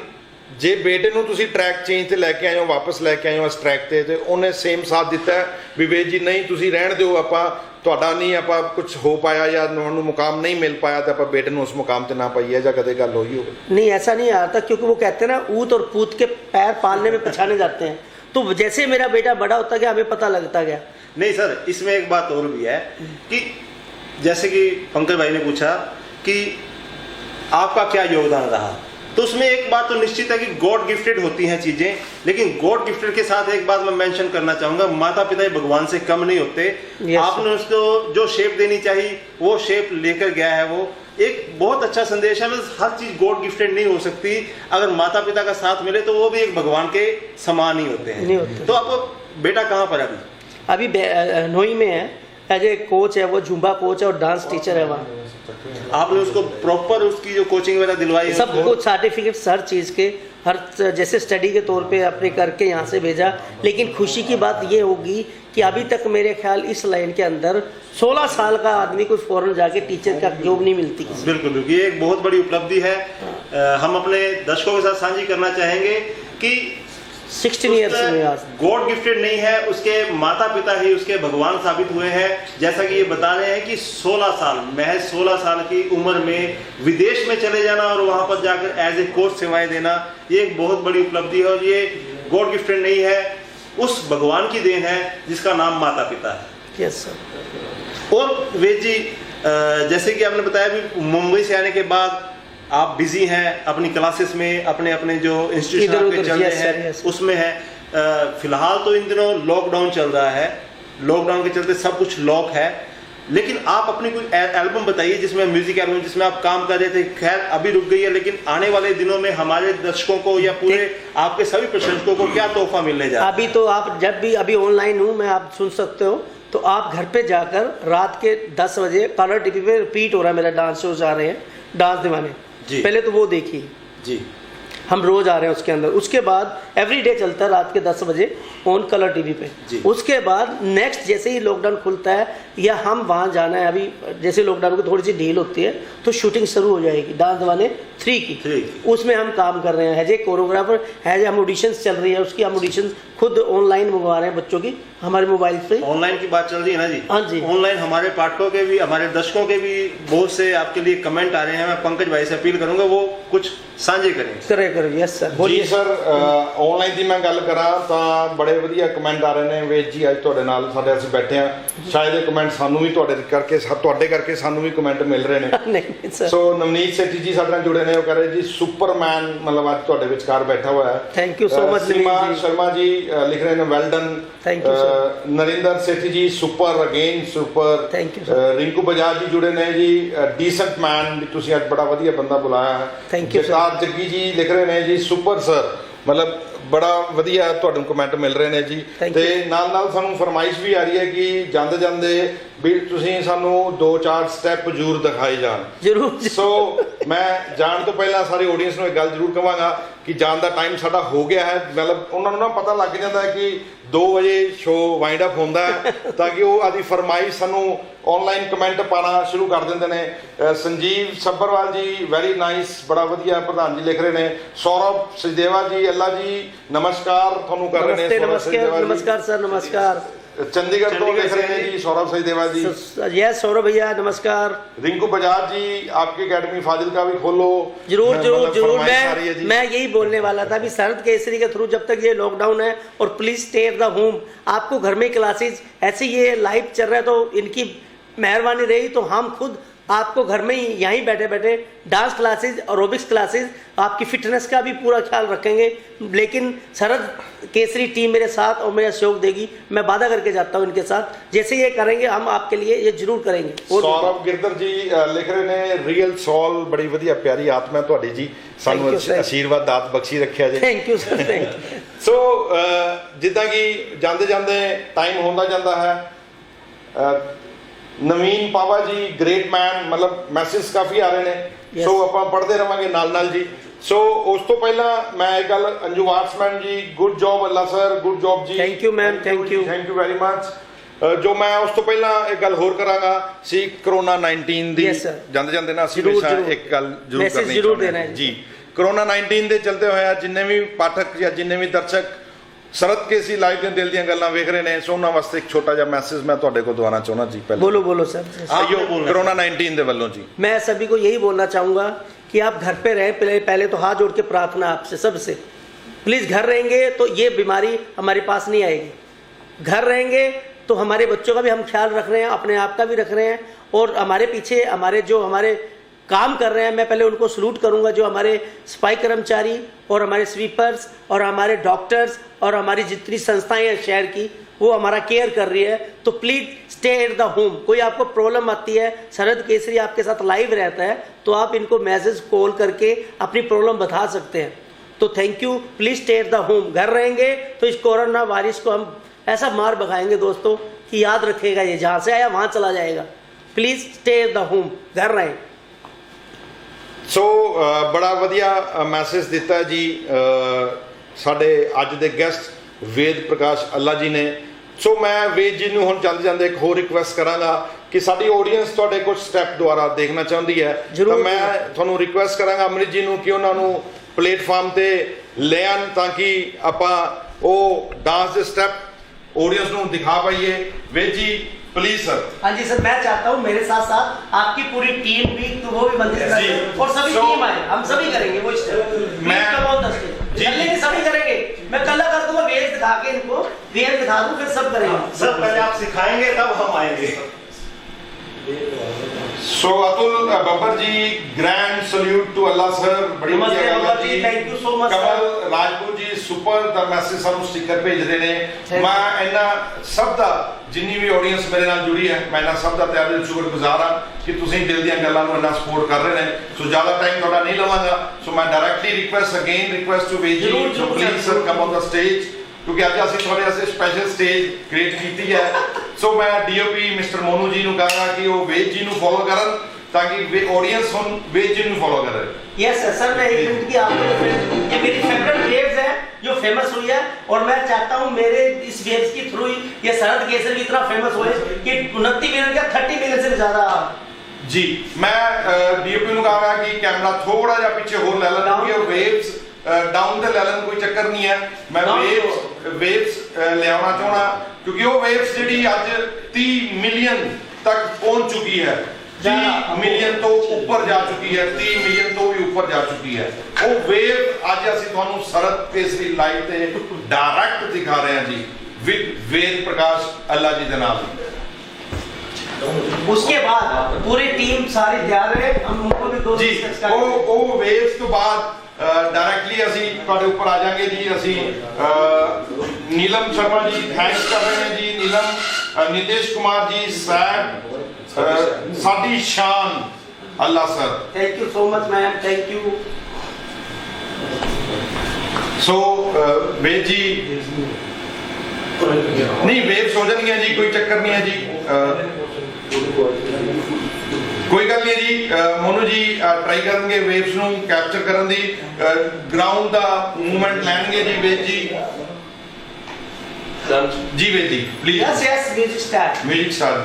जे बेटे ਨੂੰ ਤੁਸੀਂ ਟਰੈਕ ਚੇਂਜ ਤੇ ਲੈ ਕੇ ਆਏ ਹੋ, ਵਾਪਸ ਲੈ ਕੇ ਆਏ ਹੋ ਇਸ ਟਰੈਕ ਤੇ ਉਹਨੇ ਸੇਮ ਸਾਥ ਦਿੱਤਾ ਵਿਵੇਕ ਜੀ ਨਹੀਂ ਤੁਸੀਂ ਰਹਿਣ ਦਿਓ, ਆਪਾਂ ਤੁਹਾਡਾ ਨਹੀਂ ਆਪਾਂ ਕੁਝ ਹੋ ਪਾਇਆ ਜਾਂ ਤੁਹਾਨੂੰ ਮੁਕਾਮ नहीं मिल पाया तो ਆਪਾਂ बेटे ਨੂੰ उस मुकाम ਤੇ ਨਾ ਪਾਈਏ ਜਾਂ ਕਦੇ ਗੱਲ ਹੋਈ ਹੋਵੇ? नहीं ऐसा नहीं आता, क्योंकि वो कहते हैं ना ऊत और पूत के पैर पालने में पहचाने जाते हैं। तो जैसे मेरा बेटा बड़ा होता गया हमें पता लगता गया। नहीं सर, इसमें एक बात और भी है कि जैसे कि पंकज भाई ने पूछा कि आपका क्या योगदान रहा, तो उसमें एक बात तो निश्चित है कि गॉड गिफ्टेड होती हैं चीज़ें, लेकिन गॉड गिफ्टेड के साथ एक बात मैं मेंशन करना चाहूँगा, माता पिता भगवान से कम नहीं होते। आपने उसको जो शेप देनी चाहिए वो शेप लेकर गया है। वो एक बहुत अच्छा संदेश है। हर चीज़ गॉड गिफ्टेड नहीं हो सकती, अगर माता पिता का साथ मिले तो वो भी एक भगवान के समान ही होते हैं। तो आप बेटा कहाँ पर है अभी? अभी नोई में है, एज ए कोच है, वो जुम्बा कोच है और डांस टीचर है वहाँ। आपने उसको प्रॉपर उसकी जो कोचिंग वगैरह दिलवाई है? सब कुछ सर्टिफिकेट हर चीज़ के, हर जैसे स्टडी के तौर पे अपने करके यहाँ से भेजा। लेकिन खुशी की बात ये होगी कि अभी तक मेरे ख्याल इस लाइन के अंदर 16 साल का आदमी को फॉरेन जाके टीचर का जॉब नहीं मिलती किसी। बिल्कुल बिल्कुल, ये एक बहुत बड़ी उपलब्धि है। हम अपने दर्शकों के साथ साझी करना चाहेंगे कि 16 ईयर्स में आज गॉड गिफ्टेड नहीं है, उसके माता पिता ही उसके भगवान साबित हुए हैं। जैसा कि ये बता रहे हैं कि 16 साल, महज 16 साल की उम्र में विदेश में चले जाना और वहां पर जाकर एज ए कोच सेवाएं देना, ये एक बहुत बड़ी उपलब्धि है। और ये गॉड गिफ्टेड नहीं है, उस भगवान की देन है जिसका नाम माता पिता है। Yes sir. और वेद जी, जैसे कि आपने बताया भी मुंबई से आने के बाद आप बिजी हैं अपनी क्लासेस में, अपने अपने जो इंस्टीट्यूशन आपके चल रहे हैं उसमें है। फिलहाल तो इन दिनों लॉकडाउन चल रहा है, लॉकडाउन के चलते सब कुछ लॉक है, लेकिन आप अपनी कोई एल्बम बताइए जिसमें म्यूजिक एल्बम जिसमें आप काम कर रहे थे। खैर अभी रुक गई है, लेकिन आने वाले दिनों में हमारे दर्शकों को या पूरे आपके सभी प्रशंसकों को क्या तोहफा मिलने जा रहा है? अभी तो आप जब भी, अभी ऑनलाइन हूँ मैं, आप सुन सकते हो, तो आप घर पे जाकर रात के 10 बजे कलर टीवी पे रिपीट हो रहा है, मेरा डांस शोज आ रहे हैं, डांस दीवाने जी। पहले तो वो देखिए जी, हम रोज आ रहे हैं उसके अंदर। उसके बाद एवरीडे चलता है रात के 10 बजे ऑन कलर टीवी पे। उसके बाद नेक्स्ट जैसे ही लॉकडाउन खुलता है या हम वहाँ जाना है, अभी जैसे लॉकडाउन को थोड़ी सी ढील होती है तो शूटिंग शुरू हो जाएगी डांस दीवाने 3 की। उसमें हम काम कर रहे हैं as a choreographer, as a हम ऑडिशंस चल रही है उसकी, हम ऑडिशंस खुद ऑनलाइन मंगवा रहे हैं बच्चों की हमारे मोबाइल से। ऑनलाइन की बात चल रही है ना जी? हाँ जी। ऑनलाइन हमारे पाठकों के भी, हमारे दर्शकों के भी बहुत से आपके लिए कमेंट आ रहे हैं। मैं पंकज भाई से अपील करूंगा वो कुछ साझे करें। करे यस सर, ਜੀ ਸਰ, ਆਨਲਾਈਨ ਦੀ ਮੈਂ ਗੱਲ ਕਰਾਂ ਤਾਂ ਬੜੇ ਵਧੀਆ ਕਮੈਂਟ ਆ ਰਹੇ ਨੇ। ਵੇਦ ਜੀ ਅੱਜ ਤੁਹਾਡੇ ਨਾਲ ਸਾਡੇ ਅਸੀਂ ਬੈਠੇ ਆ, ਸ਼ਾਇਦ ਇਹ ਕਮੈਂਟ ਸਾਨੂੰ ਵੀ ਤੁਹਾਡੇ ਕਰਕੇ ਸਾਨੂੰ ਵੀ ਕਮੈਂਟ ਮਿਲ ਰਹੇ ਨੇ। ਨਹੀਂ ਸਰ। ਸੋ ਨਵਨੀਤ ਸੇਠੀ ਜੀ ਸਾਡੇ ਨਾਲ ਜੁੜੇ ਨੇ, ਉਹ ਕਹ ਰਹੇ ਜੀ ਸੁਪਰਮੈਨ ਮਤਲਬ ਅੱਜ ਤੁਹਾਡੇ ਵਿਚਕਾਰ ਬੈਠਾ ਹੋਇਆ ਹੈ। Thank you so much. Seema Sharma ji ਲਿਖ ਰਹੇ ਨੇ well done. Thank you sir. Narinder Sethi ji super again super. Thank you sir. Rinku Bajaj ji जुड़े ने जी, डिसेंट मैन भी तुसी आज बड़ा वधिया बंदा बुलाया है। Thank you sir. Jagtar Jaggi ji लिख रहे ने जी सुपर सर, मतलब बड़ा वधिया ਤੁਹਾਨੂੰ ਕਮੈਂਟ ਮਿਲ ਰਹੇ ਨੇ ਜੀ। ਤੇ ਨਾਲ ਨਾਲ ਸਾਨੂੰ ਫਰਮਾਇਸ਼ ਵੀ ਆ ਰਹੀ ਹੈ ਕਿ ਜਾਂਦੇ ਜਾਂਦੇ ਵੀ ਤੁਸੀਂ ਸਾਨੂੰ 2-4 ਸਟੈਪ ਜ਼ਰੂਰ ਦਿਖਾਏ ਜਾਣ। ਜ਼ਰੂਰ। ਸੋ ਮੈਂ ਜਾਣ ਤੋਂ ਪਹਿਲਾਂ ਸਾਰੀ ਆਡੀਅנס ਨੂੰ ਇੱਕ ਗੱਲ ਜ਼ਰੂਰ ਕਹਾਂਗਾ ਕਿ ਜਾਣ ਦਾ ਟਾਈਮ ਸਾਡਾ ਹੋ ਗਿਆ ਹੈ। ਮਤਲਬ ਉਹਨਾਂ ਨੂੰ ਨਾ ਪਤਾ ਲੱਗ ਜਾਂਦਾ ਹੈ ਕਿ 2 ਵਜੇ ਸ਼ੋਅ ਵਾਈਂਡ ਅਪ ਹੁੰਦਾ ਹੈ, ਤਾਂ ਕਿ ਉਹ ਆਦੀ ਫਰਮਾਇਸ਼ ਸਾਨੂੰ ਆਨਲਾਈਨ ਕਮੈਂਟ ਪਾਣਾ ਸ਼ੁਰੂ ਕਰ ਦਿੰਦੇ ਨੇ। ਸੰਜੀਵ ਸੱਭਰਵਾਲ ਜੀ ਵੈਰੀ ਨਾਈਸ, ਬੜਾ ਵਧੀਆ ਪ੍ਰਧਾਨ ਜੀ ਲਿਖ ਰਹੇ ਨੇ। सौरभ सचदेवा जी अल्लाह जी नमस्कार ਤੁਹਾਨੂੰ ਕਰ ਰਹੇ ਨੇ। नमस्कार सर, नमस्कार। चंडीगढ़ तो लिख रहे हैं जी सौरभ सचदेवा जी। यस सौरभ भैया नमस्कार। रिंकू बजाज जी आपकी एकेडमी फाजिलका भी खोलो। जरूर जरूर जरूर। मैं यही बोलने वाला था, अभी शरद केसरी के थ्रू जब तक ये लॉकडाउन है, और please stay at the home, आपको घर में क्लासेस ऐसे ये लाइव चल रहा है तो इनकी मेहरबानी रही तो हम खुद आपको घर में ही यहीं बैठे बैठे डांस क्लासेस, एरोबिक्स क्लासेस, आपकी फिटनेस का भी पूरा ख्याल रखेंगे। लेकिन शरद केसरी टीम मेरे साथ और मेरा सहयोग देगी, मैं वादा करके जाता हूँ इनके साथ, जैसे ये करेंगे हम आपके लिए ये जरूर करेंगे। सौरभ गिरधर जी लिख रहे ने रियल सोल, बड़ी वधिया प्यारी आत्मा ਤੁਹਾਡੀ ਜੀ, ਸਾਨੂੰ ਆਸ਼ੀਰਵਾਦ ਦਾਤ ਬਖਸ਼ੀ ਰੱਖਿਆ ਜੀ। Thank you sir, thank you. So ਜਿੱਦਾਂ ਕਿ ਜਾਂਦੇ ਜਾਂਦੇ ਟਾਈਮ ਹੁੰਦਾ ਜਾਂਦਾ ਹੈ, ਨਵੀਨ ਪਾਵਾ ਜੀ ਗ੍ਰੇਟ ਮੈਨ, ਮਤਲਬ ਮੈਸੇਜ ਕਾਫੀ ਆ ਰਹੇ ਨੇ, ਸੋ ਆਪਾਂ ਪੜ੍ਹਦੇ ਰਵਾਂਗੇ ਨਾਲ ਨਾਲ ਜੀ। ਸੋ ਉਸ ਤੋਂ ਪਹਿਲਾਂ ਮੈਂ ਇੱਕ ਗੱਲ, ਅੰਜੂ ਆਰਟਸਮੈਨ ਜੀ ਗੁੱਡ ਜੌਬ ਅੱਲਾ ਸਰ, ਗੁੱਡ ਜੌਬ ਜੀ। Thank you ma'am, thank you very much. ਜੋ ਮੈਂ ਉਸ ਤੋਂ ਪਹਿਲਾਂ ਇੱਕ ਗੱਲ ਹੋਰ ਕਰਾਂਗਾ ਸੀ ਕਰੋਨਾ 19 ਦੀ। ਜਾਂਦੇ ਜਾਂਦੇ ਨਾ ਅਸੀਂ ਇੱਕ ਗੱਲ ਜ਼ਰੂਰ ਕਰਨੀ ਚਾਹੁੰਦੇ ਹਾਂ ਜੀ। ਕਰੋਨਾ 19 ਦੇ ਚਲਦੇ ਹੋਇਆ ਜਿੰਨੇ ਵੀ ਪਾਠਕ ਜਾਂ ਜਿੰਨੇ ਵੀ ਦਰਸ਼ਕ शरद केसरी लाइव के दिल ਦੀਆਂ ਗੱਲਾਂ ਵੇਖ ਰਹੇ ਨੇ, ਸੋ ਉਹਨਾਂ ਵਾਸਤੇ ਇੱਕ ਛੋਟਾ ਜਿਹਾ ਮੈਸੇਜ ਮੈਂ ਤੁਹਾਡੇ ਕੋਲ ਦਵਾਉਣਾ ਚਾਹੁੰਦਾ ਜੀ। ਪਹਿਲੇ बोलो सर। कोरोना 19 ਦੇ ਵੱਲੋਂ जी मैं सभी को यही बोलना चाहूँगा कि आप घर पे रहें। पहले तो हाथ जोड़ के प्रार्थना आपसे सबसे, प्लीज़ घर रहेंगे तो ये बीमारी हमारे पास नहीं आएगी। घर रहेंगे तो हमारे बच्चों का भी हम ख्याल रख रहे हैं, अपने आप का भी रख रहे हैं, और हमारे पीछे हमारे काम कर रहे हैं, मैं पहले उनको सलूट करूंगा, जो हमारे सफाई कर्मचारी और हमारे स्वीपर्स और हमारे डॉक्टर्स और हमारी जितनी संस्थाएं हैं शहर की, वो हमारा केयर कर रही है। तो please stay at the home. कोई आपको प्रॉब्लम आती है, शरद केसरी आपके साथ लाइव रहता है, तो आप इनको मैसेज कॉल करके अपनी प्रॉब्लम बता सकते हैं। तो thank you, please stay at the home. घर रहेंगे तो इस कोरोना वायरस को हम ऐसा मार भगाएंगे दोस्तों कि याद रखेगा ये जहाँ से आया वहाँ चला जाएगा। प्लीज़ स्टे द होम, घर रहें। ਸੋ ਬੜਾ ਵਧੀਆ ਮੈਸੇਜ ਦਿੱਤਾ ਜੀ ਸਾਡੇ ਅੱਜ ਦੇ ਗੈਸਟ ਵੇਦ ਪ੍ਰਕਾਸ਼ ਅੱਲਾ ਜੀ ਨੇ। ਸੋ ਮੈਂ ਵੇਦ ਜੀ ਨੂੰ ਹੁਣ ਚੱਲਦੇ ਜਾਂਦੇ ਇੱਕ ਹੋਰ ਰਿਕੁਐਸਟ ਕਰਾਂਗਾ ਕਿ ਸਾਡੀ ਆਡੀਅנס ਤੁਹਾਡੇ ਕੁਝ ਸਟੈਪ ਦੁਆਰਾ ਦੇਖਣਾ ਚਾਹੁੰਦੀ ਹੈ, ਤਾਂ ਮੈਂ ਤੁਹਾਨੂੰ ਰਿਕੁਐਸਟ ਕਰਾਂਗਾ ਅੰਮ੍ਰਿਤ ਜੀ ਨੂੰ ਕਿ ਉਹਨਾਂ ਨੂੰ ਪਲੇਟਫਾਰਮ ਤੇ ਲੈ ਆਉਣ ਤਾਂ ਕਿ ਆਪਾਂ ਉਹ ਡਾਂਸ ਦੇ ਸਟੈਪ ਆਡੀਅנס ਨੂੰ ਦਿਖਾ ਪਾਈਏ। ਵੇਦ ਜੀ प्लीज सर। हाँ जी सर, मैं चाहता हूँ मेरे साथ साथ आपकी पूरी टीम भी, तो वो भी बंदी और सभी टीम आए, हम सभी करेंगे वो मैं सभी करेंगे। मैं कल कर दूंगा वेद दिखा के इनको, वेद दिखा दूं फिर सब करेंगे। सर पहले आप सिखाएंगे तब हम आएंगे। So Atul Babbar ji, grand salute to Allah sir, बड़ी बढ़िया बात जी, thank you so much. Kamal Rajput ji super the message ਸਾਨੂੰ ਸਟicker ਭੇਜਦੇ ਨੇ। ਮੈਂ ਇਹਨਾਂ ਸਭ ਦਾ ਜਿੰਨੀ ਵੀ ਆਡੀਅנס ਮੇਰੇ ਨਾਲ ਜੁੜੀ ਹੈ, ਮੈਂ ਇਹਨਾਂ ਸਭ ਦਾ ਤਹਿ ਦਿਲ ਸ਼ੁਕਰਗੁਜ਼ਾਰ ਹਾਂ ਕਿ ਤੁਸੀਂ ਦਿਲ ਦੀਆਂ ਗੱਲਾਂ ਨੂੰ ਇੰਨਾ ਸਪੋਰਟ ਕਰ ਰਹੇ ਨੇ। ਸੋ ਜ਼ਿਆਦਾ ਟਾਈਮ ਤੁਹਾਡਾ ਨਹੀਂ ਲਵਾਂਗਾ। ਸੋ ਮੈਂ directly request to Ved ji to please sir come on the stage, ਕਿਉਂਕਿ ਅੱਜ ਅਸੀਂ ਤੁਹਾਡੇ ਵਾਸਤੇ ਸਪੈਸ਼ਲ ਸਟੇਜ ਕ੍ਰੀਏਟ ਕੀਤੀ ਹੈ। ਸੋ ਮੈਂ ਡੀਓਪੀ ਮਿਸਟਰ ਮੋਨੂ ਜੀ ਨੂੰ ਕਹਾਂਗਾ ਕਿ ਉਹ ਵੇਦ ਜੀ ਨੂੰ ਫੋਲੋ ਕਰਨ ਤਾਂ ਕਿ ਆਡੀਅנס ਹੁਣ ਵੇਦ ਜੀ ਨੂੰ ਫੋਲੋ करे। यस सर, सर मैं एक मिनट की आपको, ये मेरी फेवरेट वेव्स है जो फेमस हुई है, और मैं चाहता हूँ मेरे इस वेव्स के थ्रू ये शरद केसर भी इतना फेमस हुए कि 29 मिलियन या 30 मिलियन से भी ज्यादा जी। मैं डीओपी ਨੂੰ ਕਹਾਂਗਾ ਕਿ ਕੈਮਰਾ ਥੋੜਾ ਜਿਹਾ ਪਿੱਛੇ ਹੋਰ ਲੈ ਲੈਣ, ਕਿਉਂਕਿ ਉਹ ਵੇਵਸ ਡਾਊਨ ਤੇ ਲੈ ਲੈਣ, ਕੋਈ ਚੱਕਰ ਨਹੀਂ ਹੈ। ਮੈਂ ਵੇਵਸ ਲਿਆਉਣਾ ਚਾਹਣਾ ਕਿਉਂਕਿ ਉਹ ਵੇਵਸ ਜਿਹੜੀ ਅੱਜ 30 ਮਿਲੀਅਨ ਤੱਕ ਪਹੁੰਚ ਚੁੱਕੀ ਹੈ, 30 ਮਿਲੀਅਨ ਤੋਂ ਉੱਪਰ ਜਾ ਚੁੱਕੀ ਹੈ, 30 ਮਿਲੀਅਨ ਤੋਂ ਵੀ ਉੱਪਰ ਜਾ ਚੁੱਕੀ ਹੈ। ਉਹ ਵੇਵ ਅੱਜ ਅਸੀਂ ਤੁਹਾਨੂੰ ਸ਼ਰਦ ਕੇਸਰੀ ਲਾਈਵ ਤੇ ਡਾਇਰੈਕਟ ਦਿਖਾ ਰਹੇ ਹਾਂ ਜੀ, ਵਿਦ ਵੇਦ ਪ੍ਰਕਾਸ਼ ਅੱਲਾ ਜੀ ਦੇ ਨਾਲ। उसके बाद पूरी टीम सारी तैयार है, हम उनको भी दो जी ਉਹ ਵੇਵਸ ਤੋਂ ਬਾਅਦ डायरेक्टली ਅਸੀਂ ਤੁਹਾਡੇ ਉੱਪਰ ਆ ਜਾਾਂਗੇ ਜੀ। ਅਸੀਂ ਨੀਲਮ ਸ਼ਰਮਾ ਜੀ ਥੈਂਕਸ ਕਰ ਰਹੇ ਹਾਂ ਜੀ, ਨੀਲਮ, ਨਿਤੇਸ਼ ਕੁਮਾਰ ਜੀ, ਸੈਬ, ਸਾਡੀ ਸ਼ਾਨ Allah sir, thank you so much ma'am, thank you. So Ved ji ਨਹੀਂ ਵੇਵਸ ਹੋ ਜਾਣਗੀਆਂ ਜੀ, ਕੋਈ ਚੱਕਰ ਨਹੀਂ ਹੈ ਜੀ, ਕੋਈ ਗੱਲ ਨਹੀਂ ਜੀ। ਮੋਨੂ ਜੀ ਟਰਾਈ ਕਰਨਗੇ ਵੇਵਸ ਨੂੰ ਕੈਪਚਰ ਕਰਨ ਦੀ, ਗਰਾਊਂਡ ਦਾ ਮੂਵਮੈਂਟ ਲੈਣਗੇ ਜੀ ਵੇਦ ਜੀ। ਜੀ ਵੇਦ ਜੀ please. Yes yes, music start, music start.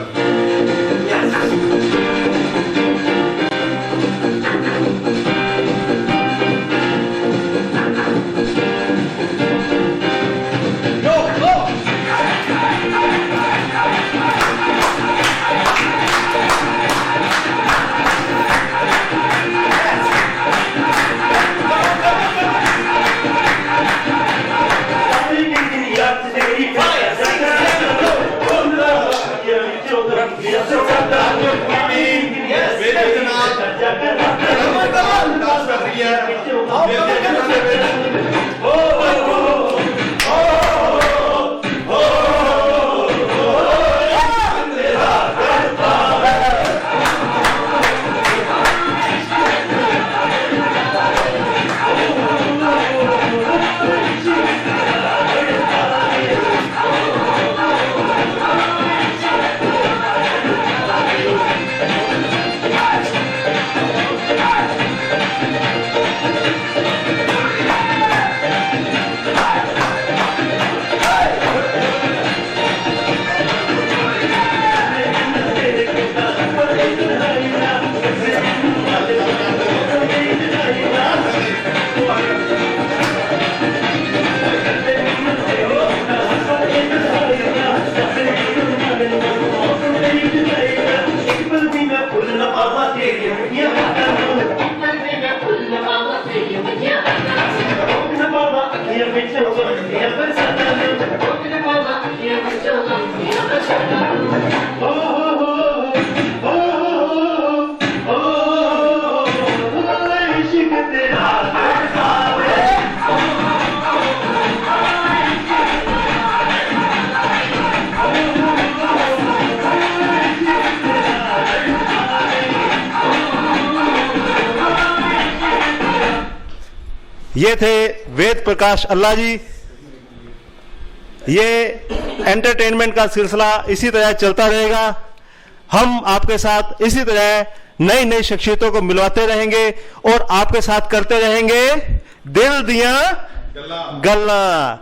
ये थे वेद प्रकाश अल्लाह जी। ये एंटरटेनमेंट का सिलसिला इसी तरह चलता रहेगा। हम आपके साथ इसी तरह नई नई शख्सियतों को मिलवाते रहेंगे और आपके साथ करते रहेंगे दिल दिया गल्ला।